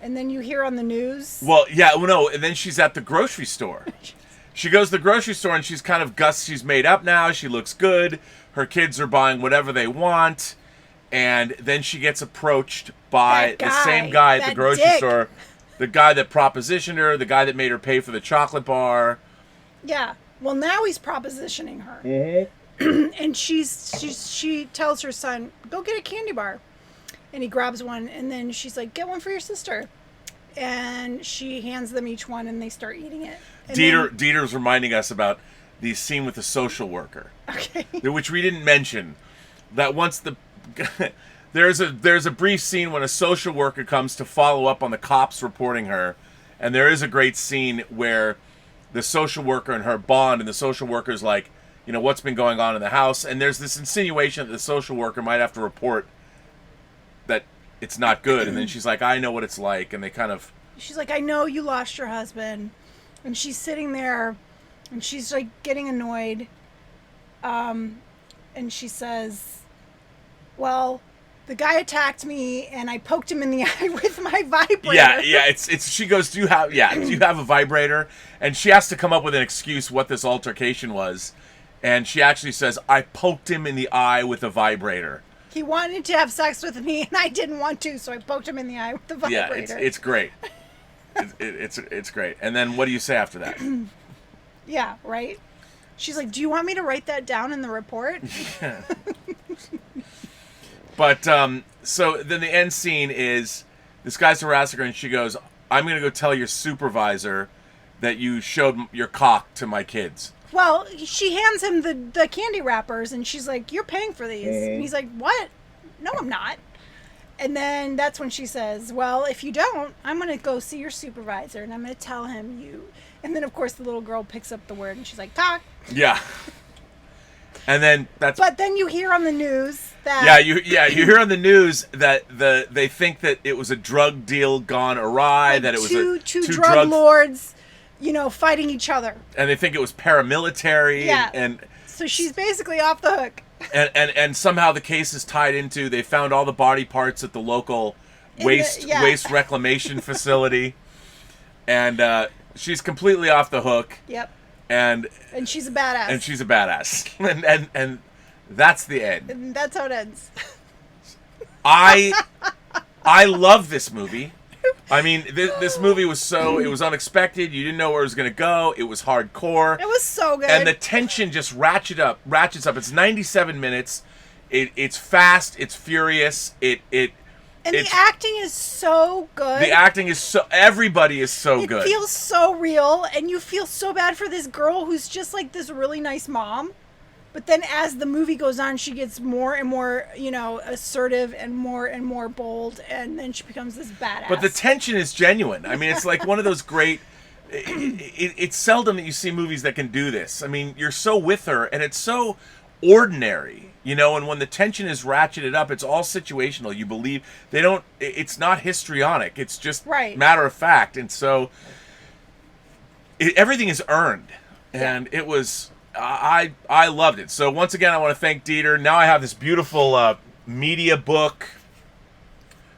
then you hear on the news... Well, yeah, well, no, and then she's at the grocery store. She goes to the grocery store and she's kind of she's made up now. She looks good. Her kids are buying whatever they want. And then she gets approached by the same guy at the grocery store. The guy that propositioned her, the guy that made her pay for the chocolate bar. Yeah. Well, now he's propositioning her. Mm-hmm. And she tells her son, go get a candy bar. And he grabs one, and then she's like, get one for your sister. And she hands them each one, and they start eating it. Dieter's reminding us about the scene with the social worker. Okay. Which we didn't mention. That once there's a brief scene when a social worker comes to follow up on the cops reporting her, and there is a great scene where the social worker and her bond, and the social worker's like, you know, what's been going on in the house, and there's this insinuation that the social worker might have to report that it's not good, and then she's like, I know what it's like, and they kind of she's like, I know you lost your husband. And she's sitting there and she's like getting annoyed. And she says, well, the guy attacked me and I poked him in the eye with my vibrator. Yeah. It's. She goes, do you have a vibrator? And she has to come up with an excuse what this altercation was. And she actually says, I poked him in the eye with a vibrator. He wanted to have sex with me and I didn't want to, so I poked him in the eye with the vibrator. Yeah, it's great. It's great. And then what do you say after that? Yeah, right? She's like, do you want me to write that down in the report? Yeah. But, so then the end scene is this guy's harassing her and she goes, I'm going to go tell your supervisor that you showed your cock to my kids. Well, she hands him the candy wrappers and she's like, you're paying for these. And he's like, what? No, I'm not. And then that's when she says, well, if you don't, I'm going to go see your supervisor and I'm going to tell him you. And then, of course, the little girl picks up the word and she's like, cock. Yeah. And then that's. But then you hear on the news that. Yeah, you hear on the news that they think that it was a drug deal gone awry, like that it was two drug lords, fighting each other. And they think it was paramilitary. Yeah. And so she's basically off the hook. And somehow the case is tied into, they found all the body parts at the local waste reclamation facility. And she's completely off the hook. Yep. And she's a badass. And that's the end. And that's how it ends. I love this movie. I mean, this movie was it was unexpected. You didn't know where it was going to go. It was hardcore. It was so good. And the tension just ratchets up. It's 97 minutes. It's fast. It's furious. The acting is so good. The acting is everybody is so good. It feels so real, and you feel so bad for this girl who's just like this really nice mom. But then as the movie goes on, she gets more and more, assertive and more bold, and then she becomes this badass. But the tension is genuine. I mean, it's like one of those great... It's seldom that you see movies that can do this. I mean, you're so with her, and it's so ordinary, and when the tension is ratcheted up, it's all situational. You believe... It's not histrionic. It's just matter of fact. And so everything is earned. And it was... I loved it. So once again, I want to thank Dieter. Now I have this beautiful media book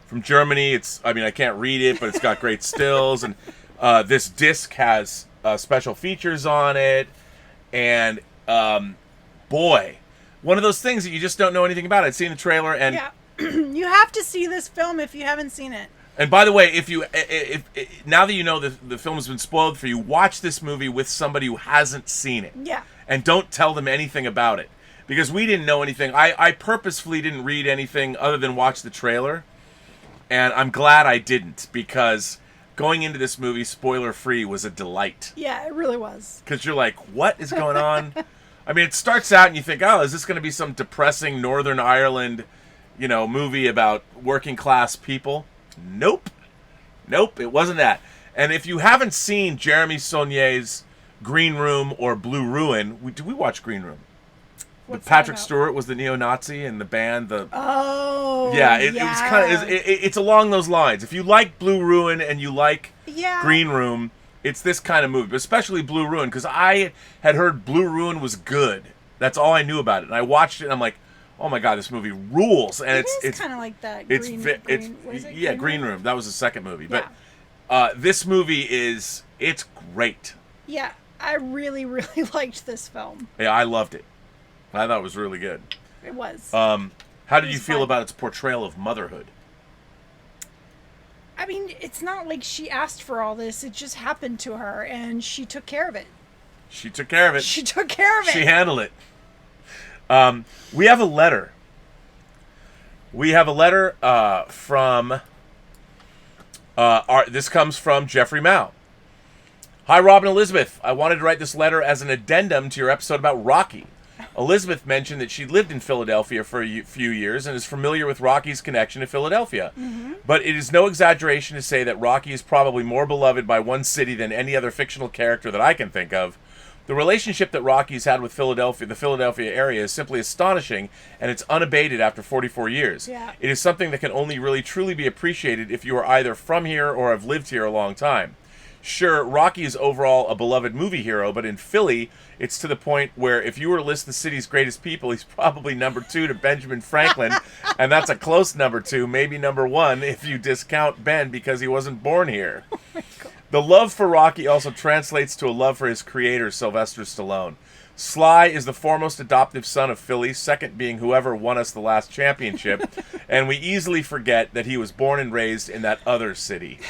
from Germany. I can't read it, but it's got great stills. And this disc has special features on it. And boy, one of those things that you just don't know anything about. I'd seen the trailer, and you have to see this film if you haven't seen it. And by the way, if now that you know the film has been spoiled for you, watch this movie with somebody who hasn't seen it. Yeah. And don't tell them anything about it. Because we didn't know anything. I purposefully didn't read anything other than watch the trailer. And I'm glad I didn't. Because going into this movie, spoiler-free, was a delight. Yeah, it really was. Because you're like, what is going on? I mean, it starts out and you think, oh, is this going to be some depressing Northern Ireland, movie about working-class people? Nope, it wasn't that. And if you haven't seen Jeremy Saulnier's Green Room or Blue Ruin, did we watch Green Room? What's Patrick Stewart was the neo-Nazi and the band. It was kind of it's along those lines. If you like Blue Ruin and you like Green Room, it's this kind of movie, but especially Blue Ruin, because I had heard Blue Ruin was good. That's all I knew about it, and I watched it and I'm like, oh my god, this movie rules. And it's kind of like that. Green Room. That was the second movie. But this movie it's great. Yeah, I really, really liked this film. Yeah, I loved it. I thought it was really good. It was. How did you feel about its portrayal of motherhood? I mean, it's not like she asked for all this. It just happened to her, and she took care of it. She took care of it. She took care of it. She handled it. We have a letter. From... this comes from Jeffrey Mao. Hi, Rob and Elizabeth. I wanted to write this letter as an addendum to your episode about Rocky. Elizabeth mentioned that she lived in Philadelphia for a few years and is familiar with Rocky's connection to Philadelphia. Mm-hmm. But it is no exaggeration to say that Rocky is probably more beloved by one city than any other fictional character that I can think of. The relationship that Rocky's had with Philadelphia, the Philadelphia area, is simply astonishing, and it's unabated after 44 years. Yeah. It is something that can only really truly be appreciated if you are either from here or have lived here a long time. Sure, Rocky is overall a beloved movie hero, but in Philly, it's to the point where if you were to list the city's greatest people, he's probably number 2 to Benjamin Franklin, and that's a close number 2, maybe number 1 if you discount Ben because he wasn't born here. Oh my God. The love for Rocky also translates to a love for his creator, Sylvester Stallone. Sly is the foremost adoptive son of Philly, second being whoever won us the last championship, and we easily forget that he was born and raised in that other city.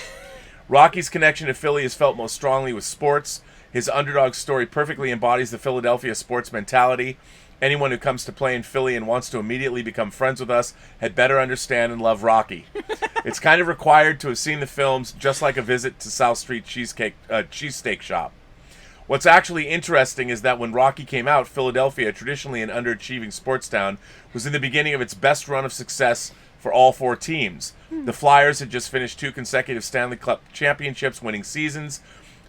Rocky's connection to Philly is felt most strongly with sports. His underdog story perfectly embodies the Philadelphia sports mentality. Anyone who comes to play in Philly and wants to immediately become friends with us had better understand and love Rocky. It's kind of required to have seen the films, just like a visit to South Street cheesesteak shop. What's actually interesting is that when Rocky came out, Philadelphia, traditionally an underachieving sports town, was in the beginning of its best run of success for all 4 teams. The Flyers had just finished 2 consecutive Stanley Cup championships, winning seasons.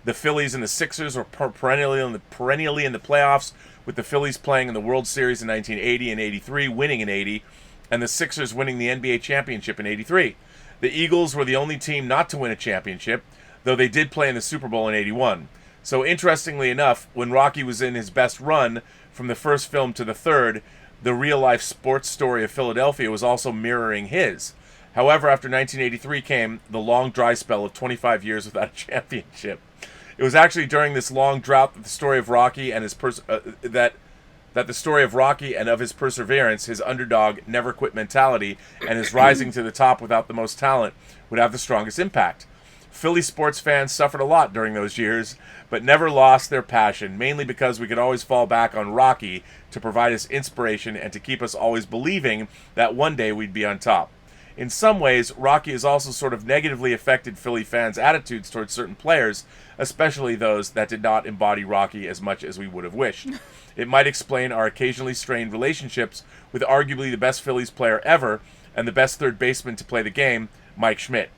The Phillies and the Sixers were perennially in the playoffs, with the Phillies playing in the World Series in 1980 and 83, winning in 80, and the Sixers winning the NBA championship in 83. The Eagles were the only team not to win a championship, though they did play in the Super Bowl in 81. So interestingly enough, when Rocky was in his best run, from the first film to the third, the real-life sports story of Philadelphia was also mirroring his. However, after 1983 came the long dry spell of 25 years without a championship. It was actually during this long drought that the story of Rocky and his that the story of Rocky and of his perseverance, his underdog, never quit mentality, and his rising to the top without the most talent would have the strongest impact. Philly sports fans suffered a lot during those years, but never lost their passion, mainly because we could always fall back on Rocky to provide us inspiration and to keep us always believing that one day we'd be on top. In some ways, Rocky has also sort of negatively affected Philly fans' attitudes towards certain players, especially those that did not embody Rocky as much as we would have wished. It might explain our occasionally strained relationships with arguably the best Phillies player ever and the best third baseman to play the game, Mike Schmidt.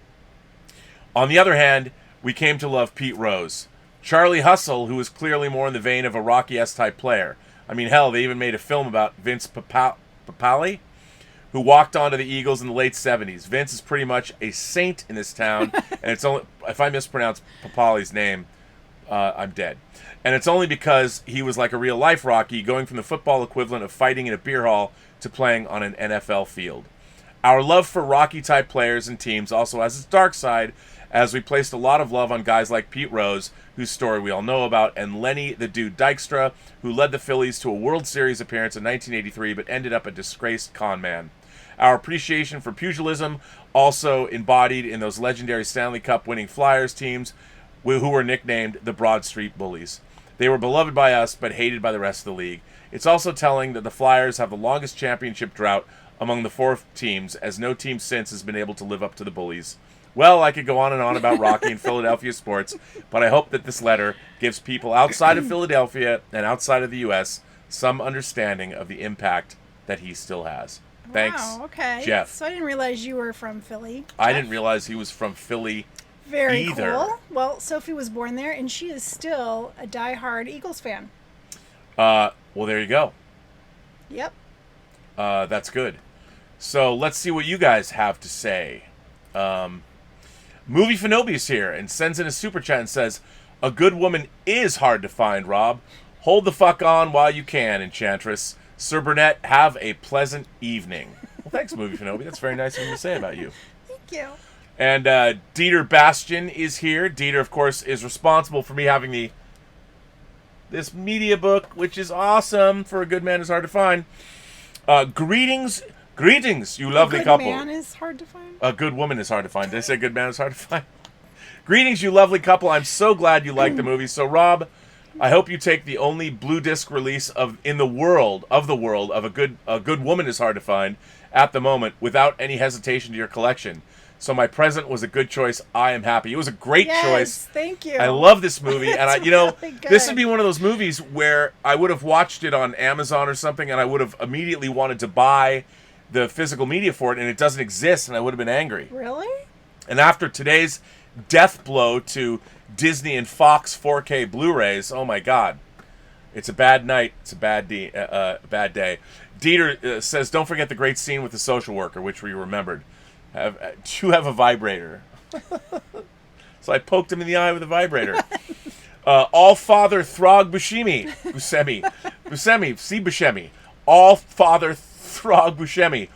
On the other hand, we came to love Pete Rose. Charlie Hustle, who was clearly more in the vein of a Rocky-esque type player. I mean, hell, they even made a film about Vince Papale, who walked onto the Eagles in the late 70s. Vince is pretty much a saint in this town, and it's only, if I mispronounce Papale's name, I'm dead. And it's only because he was like a real-life Rocky, going from the football equivalent of fighting in a beer hall to playing on an NFL field. Our love for Rocky-type players and teams also has its dark side, as we placed a lot of love on guys like Pete Rose, whose story we all know about, and Lenny the Dude Dykstra, who led the Phillies to a World Series appearance in 1983 but ended up a disgraced con man. Our appreciation for pugilism also embodied in those legendary Stanley Cup winning Flyers teams who were nicknamed the Broad Street Bullies. They were beloved by us but hated by the rest of the league. It's also telling that the Flyers have the longest championship drought among the 4 teams, as no team since has been able to live up to the Bullies. Well, I could go on and on about Rocky and Philadelphia sports, but I hope that this letter gives people outside of Philadelphia and outside of the U.S. some understanding of the impact that he still has. Thanks, wow, okay. Jeff. So I didn't realize you were from Philly. I didn't realize he was from Philly Very either. cool. Well, Sophie was born there, and she is still a diehard Eagles fan. Well, there you go. Yep. That's good. So let's see what you guys have to say. Movie Fanobi's here and sends in a super chat and says, "A good woman is hard to find, Rob. Hold the fuck on while you can, Enchantress. Sir Burnett, have a pleasant evening." Well, thanks, Movie Fanobi. That's very nice of him to say about you. Thank you. And Dieter Bastian is here. Dieter, of course, is responsible for me having this media book, which is awesome. For a good man is hard to find. Greetings, you lovely couple. A good man is hard to find? A good woman is hard to find. Did I say good man is hard to find? Greetings, you lovely couple. I'm so glad you like the movie. So, Rob, I hope you take the only blue disc release of a good woman is hard to find at the moment without any hesitation to your collection. So my present was a good choice. I am happy. It was a great choice. Thank you. I love this movie, and really this would be one of those movies where I would have watched it on Amazon or something, and I would have immediately wanted to buy the physical media for it, and it doesn't exist, and I would have been angry. Really? And after today's death blow to Disney and Fox 4K Blu-rays, oh my God, It's a bad night. It's a bad day. Dieter says, don't forget the great scene with the social worker, which we remembered. You have a vibrator. So I poked him in the eye with a vibrator. All Father Throg Buscemi. See Buscemi. All Father Throg Buscemi.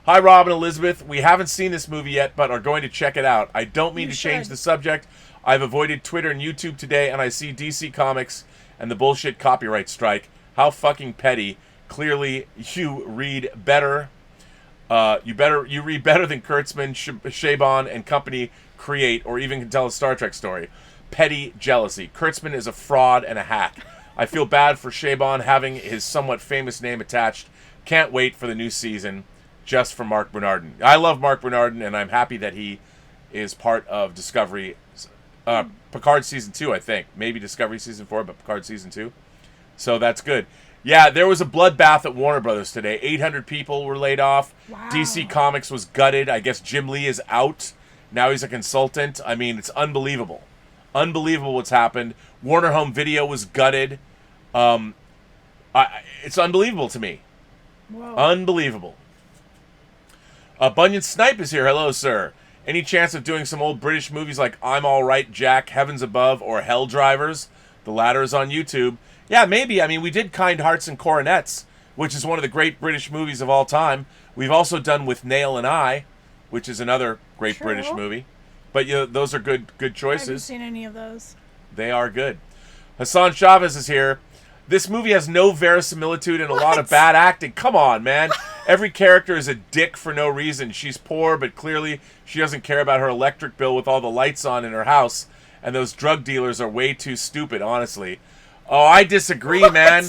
Hi, Rob and Elizabeth. We haven't seen this movie yet, but are going to check it out. I don't mean to change the subject. I've avoided Twitter and YouTube today, and I see DC Comics and the bullshit copyright strike. How fucking petty. Clearly, you read better. You read better than Kurtzman, Chabon, and company create, or even can tell a Star Trek story. Petty jealousy. Kurtzman is a fraud and a hack. I feel bad for Chabon having his somewhat famous name attached. Can't wait for the new season, just for Mark Bernardin. I love Mark Bernardin, and I'm happy that he is part of Discovery. Picard Season 2, I think. Maybe Discovery Season 4, but Picard Season 2. So that's good. Yeah, there was a bloodbath at Warner Brothers today. 800 people were laid off. Wow. DC Comics was gutted. I guess Jim Lee is out. Now he's a consultant. I mean, it's unbelievable. Unbelievable what's happened. Warner Home Video was gutted. It's unbelievable to me. Whoa. Unbelievable. Bunyan Snipe is here. Hello, sir. Any chance of doing some old British movies like I'm All Right, Jack, Heavens Above, or Hell Drivers? The latter is on YouTube. Yeah, maybe. I mean, we did Kind Hearts and Coronets, which is one of the great British movies of all time. We've also done With Nail and I, which is another great British movie. But those are good choices. I haven't seen any of those. They are good. Hassan Chavez is here. This movie has no verisimilitude and a lot of bad acting. Come on, man. Every character is a dick for no reason. She's poor, but clearly she doesn't care about her electric bill with all the lights on in her house. And those drug dealers are way too stupid, honestly. Oh, I disagree, man.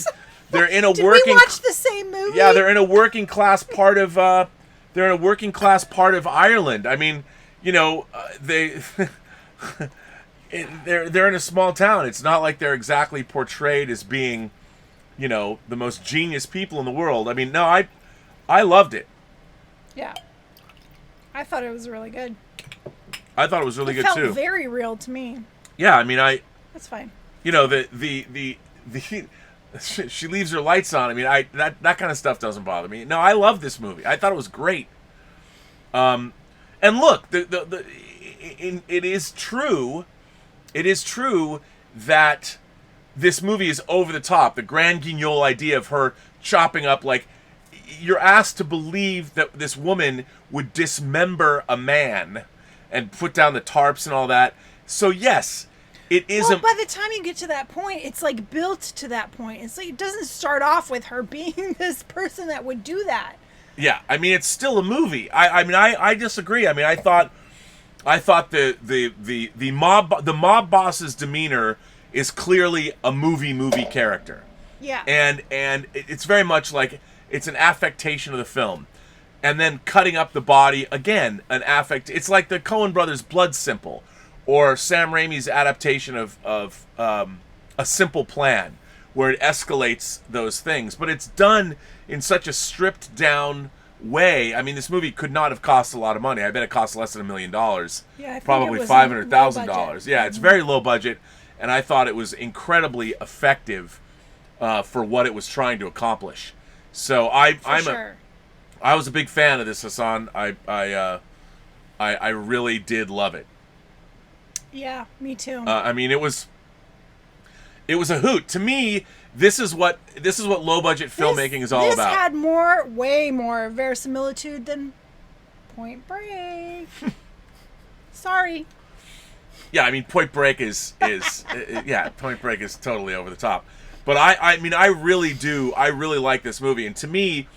They're in a Did we watch the same movie? Yeah, they're in a working class part of Ireland. I mean, they're in a small town. It's not like they're exactly portrayed as being, the most genius people in the world. I mean, no, I loved it. Yeah. I thought it was really good. I thought it was really good too. It felt very real to me. Yeah, I mean, That's fine. She leaves her lights on. I mean, that kind of stuff doesn't bother me. No, I love this movie. I thought it was great. And look, it is true. It is true that this movie is over the top. The Grand Guignol idea of her chopping up, like, you're asked to believe that this woman would dismember a man and put down the tarps and all that. So yes, it is. Well, by the time you get to that point, it's like built to that point. It's like it doesn't start off with her being this person that would do that. Yeah, I mean, it's still a movie. I disagree. I mean, I thought the mob boss's demeanor is clearly a movie character. Yeah. And it's very much like it's an affectation of the film. And then cutting up the body, again, an affect. It's like the Coen brothers' Blood Simple, or Sam Raimi's adaptation of A Simple Plan, where it escalates those things. But it's done in such a stripped down way. I mean, this movie could not have cost a lot of money. I bet it cost less than $1 million. Yeah, I think probably it was $500,000. Yeah, it's very low budget, and I thought it was incredibly effective for what it was trying to accomplish. So I was a big fan of this, Hassan. I really did love it. Yeah, me too. I mean, it was a hoot. To me, this is what low budget filmmaking is all about. This had way more verisimilitude than Point Break. Sorry. Yeah, I mean, Point Break is Point Break is totally over the top. But I mean, I really like this movie. And to me,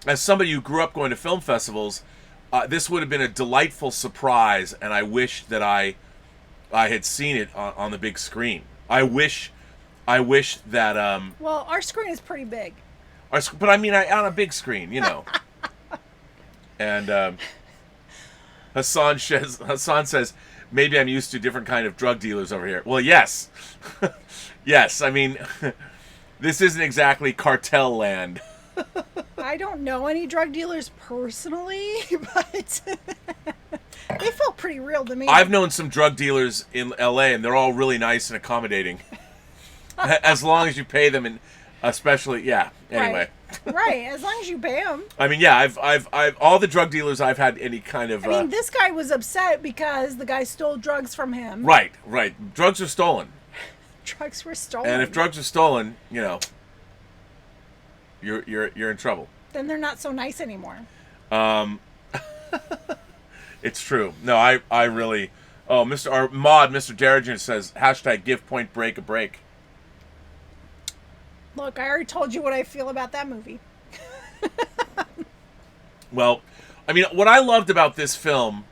as somebody who grew up going to film festivals, this would have been a delightful surprise, and I wish that I had seen it on the big screen. I wish that. Well, our screen is pretty big. But I mean, on a big screen, And Hassan says, maybe I'm used to different kind of drug dealers over here. Well, yes, yes. I mean, this isn't exactly cartel land. I don't know any drug dealers personally, but they felt pretty real to me. I've known some drug dealers in LA, and they're all really nice and accommodating, as long as you pay them in Especially, yeah. Anyway. Right. As long as you pay them. I mean, yeah, I've all the drug dealers I've had any kind of. I mean, this guy was upset because the guy stole drugs from him. Right. Drugs are stolen. Drugs were stolen. And if drugs are stolen, you're in trouble. Then they're not so nice anymore. It's true. No, I really. Oh, Mr. Darrigan says # give Point Break a break. Look, I already told you what I feel about that movie. Well, I mean, what I loved about this film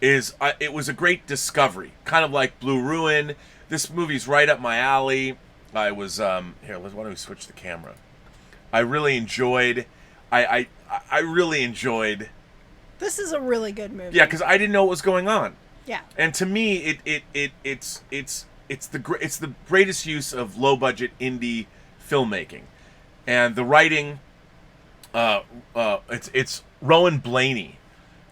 is it was a great discovery, kind of like Blue Ruin. This movie's right up my alley. I was here. Why don't we switch the camera? I really enjoyed. I really enjoyed. This is a really good movie. Yeah, because I didn't know what was going on. Yeah. And to me, it's the greatest use of low budget indie filmmaking, and the writing. It's Rowan Blaney,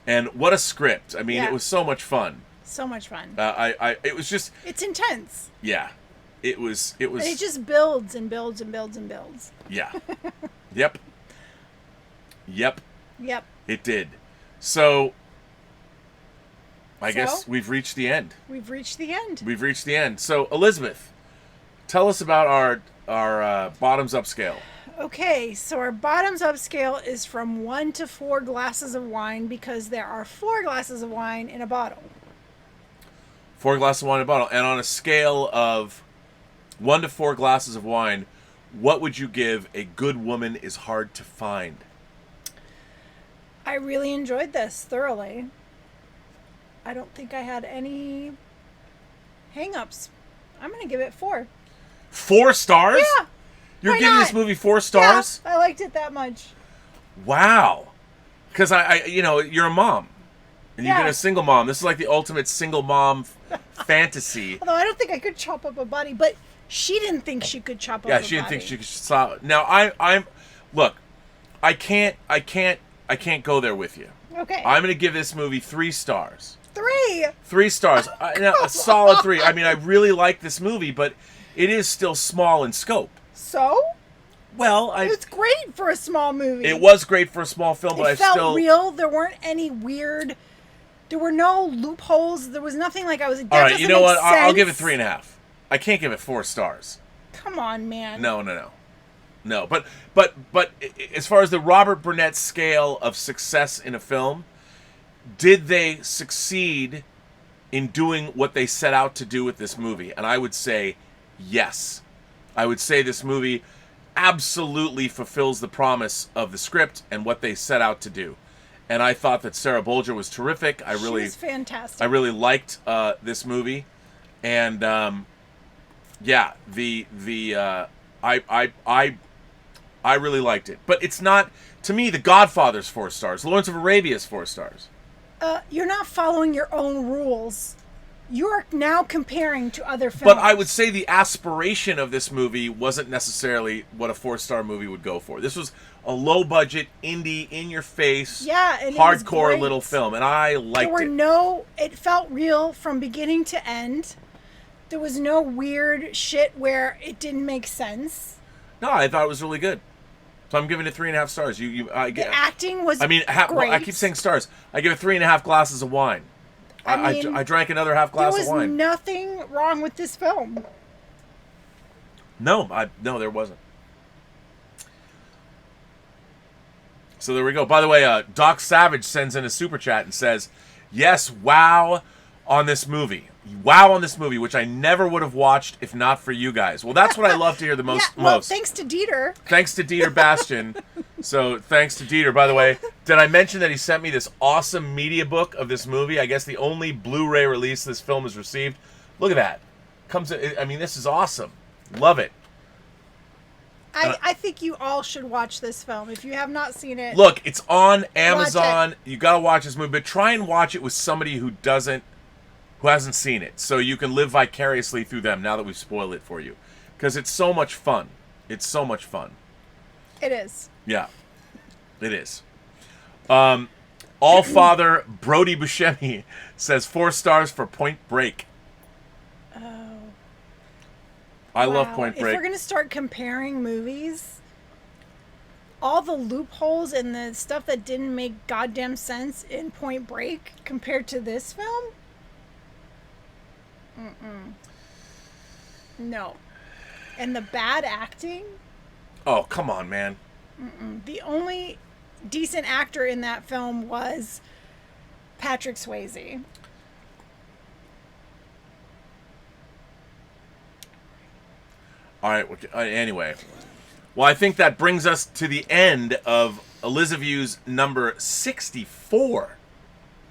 and what a script! I mean, It was so much fun. So much fun. It was just. It's intense. Yeah, it was. And it just builds and builds and builds and builds. Yeah. Yep. Yep. It did. So. I guess we've reached the end. We've reached the end. So, Elizabeth, tell us about our bottoms up scale. Okay, so our bottoms up scale is from 1 to 4 glasses of wine because there are 4 glasses of wine in a bottle. 4 glasses of wine in a bottle. And on a scale of 1 to 4 glasses of wine, what would you give A Good Woman Is Hard to Find? I really enjoyed this thoroughly. I don't think I had any hang-ups. I'm going to give it 4. 4 stars? Yeah. You're giving this movie 4 stars? Yeah, I liked it that much. Wow. Because you're a mom. And you've been a single mom. This is like the ultimate single mom fantasy. Although I don't think I could chop up a body, but she didn't think she could chop up a body. Yeah, she didn't think she could. Now, look, I can't go there with you. Okay. I'm going to give this movie 3 stars. 3? 3 stars. A solid 3. I mean, I really like this movie, but it is still small in scope. So? Well, it's great for a small movie. It was great for a small film, but it felt real. There weren't any weird. There were no loopholes. There was nothing like I was. All right, you know what? I'll give it 3.5. I can't give it 4 stars. Come on, man. No. But as far as the Robert Burnett scale of success in a film, did they succeed in doing what they set out to do with this movie? And I would say yes. I would say this movie absolutely fulfills the promise of the script and what they set out to do. And I thought that Sarah Bolger was terrific. She was fantastic. I really liked this movie, and I really liked it. But it's not, to me, The Godfather's 4 stars. Lawrence of Arabia's 4 stars. You're not following your own rules. You're now comparing to other films. But I would say the aspiration of this movie wasn't necessarily what a 4-star movie would go for. This was a low-budget, indie, in-your-face, hardcore little film, and I liked it. It felt real from beginning to end. There was no weird shit where it didn't make sense. No, I thought it was really good. So I'm giving it 3.5 stars. The acting was great. Well, I keep saying stars. I give it 3.5 glasses of wine. I drank another half glass of wine. There was nothing wrong with this film. No, there wasn't. So there we go. By the way, Doc Savage sends in a super chat and says, "Yes, wow on this movie. Wow on this movie, which I never would have watched if not for you guys." Well, that's what I love to hear the most. Thanks to Dieter. Thanks to Dieter Bastian. So thanks to Dieter. By the way, did I mention that he sent me this awesome media book of this movie? I guess the only Blu-ray release this film has received. Look at that. This is awesome. Love it. I think you all should watch this film if you have not seen it. Look, it's on Amazon. You got to watch this movie, but try and watch it with somebody who hasn't seen it, so you can live vicariously through them now that we've spoiled it for you, because it's so much fun. It's so much fun. It is. Yeah, it is. All-Father Brody Buscemi says 4 stars for Point Break. Oh. I love Wow. Point If Break. we're going to start comparing movies, all the loopholes and the stuff that didn't make goddamn sense in Point Break compared to this film? No. And the bad acting? Oh, come on, man. The only decent actor in that film was Patrick Swayze. All right. Anyway. Well, I think that brings us to the end of Elizabeth's number 64.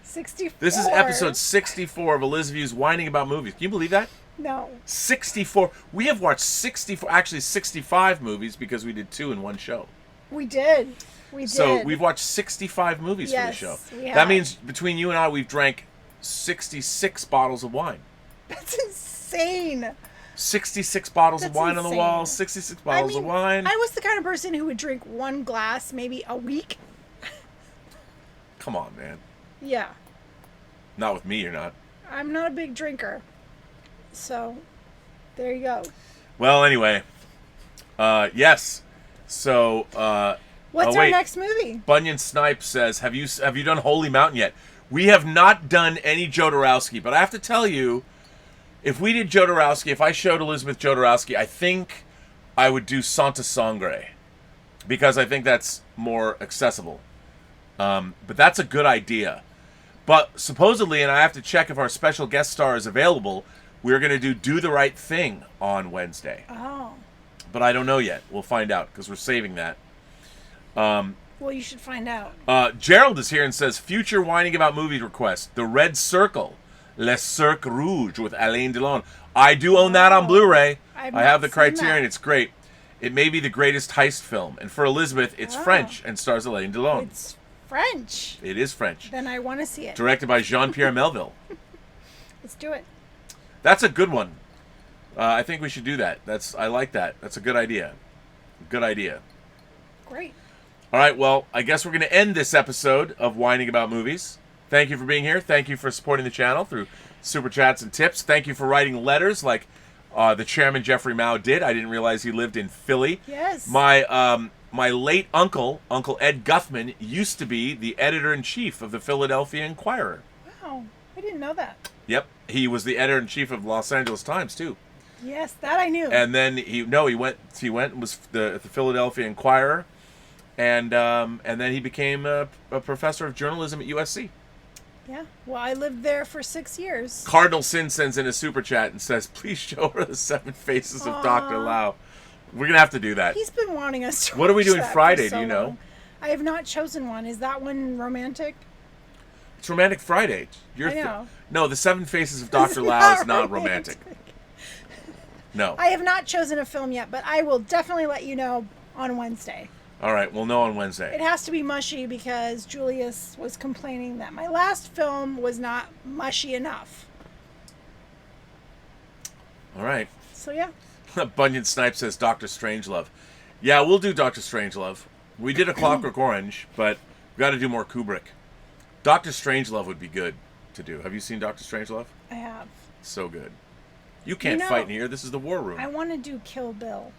64. This is episode 64 of Elizabeth's Whining About Movies. Can you believe that? No. 64. We have watched 64, actually 65 movies because we did 2 in one show. We did. We did. So we've watched 65 movies for the show. We have. That means between you and I, we've drank 66 bottles of wine. That's insane. 66 bottles of That's wine on the insane. wall, 66 bottles of wine. I was the kind of person who would drink one glass maybe a week. Come on, man. Yeah. Not with me, you're not. I'm not a big drinker. So, there you go. Well, anyway. Yes. So, What's our next movie? Bunyan Snipe says, have you done Holy Mountain yet? We have not done any Jodorowsky, but I have to tell you, if we did Jodorowsky, if I showed Elizabeth Jodorowsky, I think I would do Santa Sangre, because I think that's more accessible. But that's a good idea. But supposedly, and I have to check if our special guest star is available, we're going to do The Right Thing on Wednesday. Oh. But I don't know yet. We'll find out, because we're saving that. Well, you should find out. Gerald is here and says, future Whining About Movies request, The Red Circle, Le Cercle Rouge with Alain Delon. I do own that on Blu-ray. I have the Criterion. It's great. It may be the greatest heist film. And for Elizabeth, it's French and stars Alain Delon. It's French. It is French. Then I want to see it. Directed by Jean-Pierre Melville. Let's do it. That's a good one. I think we should do that. I like that. That's a good idea. Good idea. Great. All right, well, I guess we're going to end this episode of Whining About Movies. Thank you for being here. Thank you for supporting the channel through super chats and tips. Thank you for writing letters like the chairman Jeffrey Mao did. I didn't realize he lived in Philly. Yes. My late uncle, Uncle Ed Guthman, used to be the editor-in-chief of the Philadelphia Inquirer. Wow, I didn't know that. Yep, he was the editor-in-chief of Los Angeles Times too. Yes, that I knew. And then he went and was the Philadelphia Inquirer, and then he became a professor of journalism at USC. Yeah, well, I lived there for 6 years. Cardinal Sin sends in a super chat and says, please show her the 7 Faces of Dr. Lau. We're going to have to do that. He's been wanting us to What are we watch doing that Friday, for so do you know? long. I have not chosen one. Is that one romantic? It's Romantic Friday. I know. No, the 7 Faces of Dr. Lau is not romantic. No. I have not chosen a film yet, but I will definitely let you know on Wednesday. All right, we'll know on Wednesday. It has to be mushy because Julius was complaining that my last film was not mushy enough. All right. So, yeah. Bunyan Snipe says Dr. Strangelove. Yeah, we'll do Dr. Strangelove. We did A Clockwork Orange, but we got to do more Kubrick. Dr. Strangelove would be good to do. Have you seen Dr. Strangelove? I have. So good. You can't fight in here. This is the war room. I want to do Kill Bill.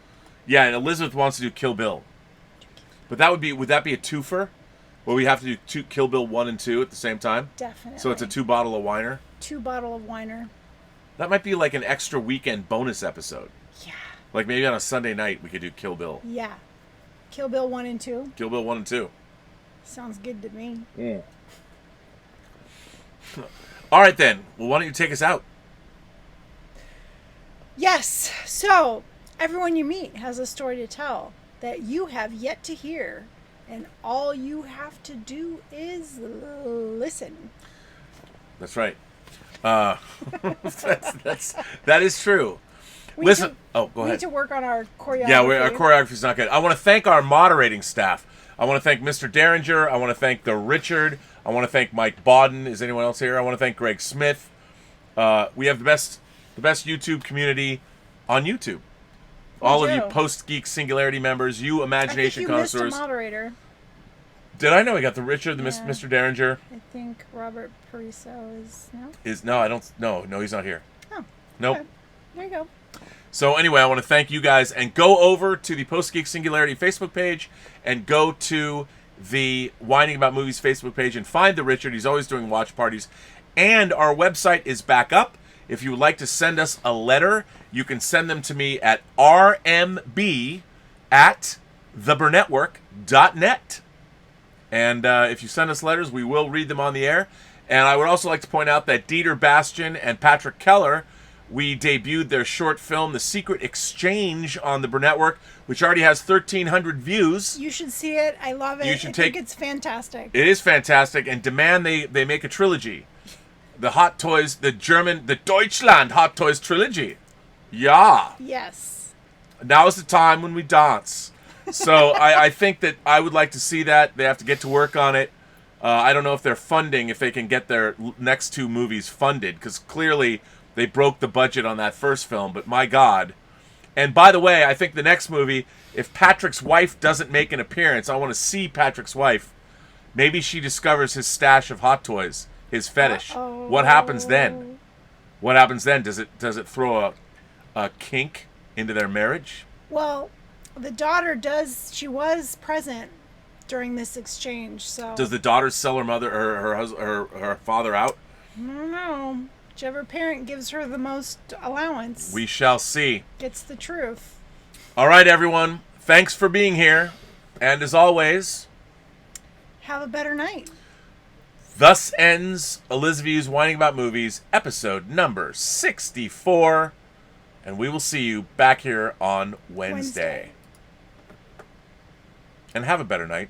Yeah, and Elizabeth wants to do Kill Bill. But would that be a twofer? Well, we have to do Kill Bill 1 and 2 at the same time? Definitely. So it's a 2-bottle of Winer? 2-bottle of Winer. That might be like an extra weekend bonus episode. Yeah. Like maybe on a Sunday night we could do Kill Bill. Yeah. Kill Bill 1 and 2. Kill Bill 1 and 2. Sounds good to me. All right then. Well, why don't you take us out? Yes. So, everyone you meet has a story to tell that you have yet to hear. And all you have to do is listen. That's right. That is true. Listen. Go ahead. We need to work on our choreography. Yeah, our choreography's not good. I want to thank our moderating staff. I want to thank Mr. Derringer. I want to thank the Richard. I want to thank Mike Bodden. Is anyone else here? I want to thank Greg Smith. We have the best YouTube community on YouTube. All of you Post-Geek Singularity members, you Imagination connoisseurs. Missed a moderator. Did I know we got the Richard, the Mr. Derringer? I think Robert Pariso is now. No, I don't. No, he's not here. Oh. Nope. Okay. There you go. So anyway, I want to thank you guys, and go over to the Post-Geek Singularity Facebook page and go to the Whining About Movies Facebook page and find the Richard. He's always doing watch parties. And our website is back up. If you would like to send us a letter, you can send them to me at rmb@theburnettwork.net. And if you send us letters, we will read them on the air. And I would also like to point out that Dieter Bastian and Patrick Keller, we debuted their short film, The Secret Exchange, on the Burnettwork, which already has 1,300 views. You should see it. I love it. I think it's fantastic. It is fantastic, and demand they make a trilogy. The Hot Toys, the Deutschland Hot Toys trilogy. Yeah. Yes. Now is the time when we dance. So I think that I would like to see that. They have to get to work on it. I don't know if they're funding, if they can get their next two movies funded, because clearly they broke the budget on that first film, but my God. And by the way, I think the next movie, if Patrick's wife doesn't make an appearance, I want to see Patrick's wife. Maybe she discovers his stash of Hot Toys, his fetish. Uh-oh. What happens then? What happens then? Does it throw a kink into their marriage? Well, the daughter does. She was present during this exchange, so. Does the daughter sell her mother or her father out? I don't know. Whichever parent gives her the most allowance. We shall see. Gets the truth. All right, everyone. Thanks for being here. And as always, have a better night. Thus ends Elizabeth's Whining About Movies, episode number 64. And we will see you back here on Wednesday. And have a better night.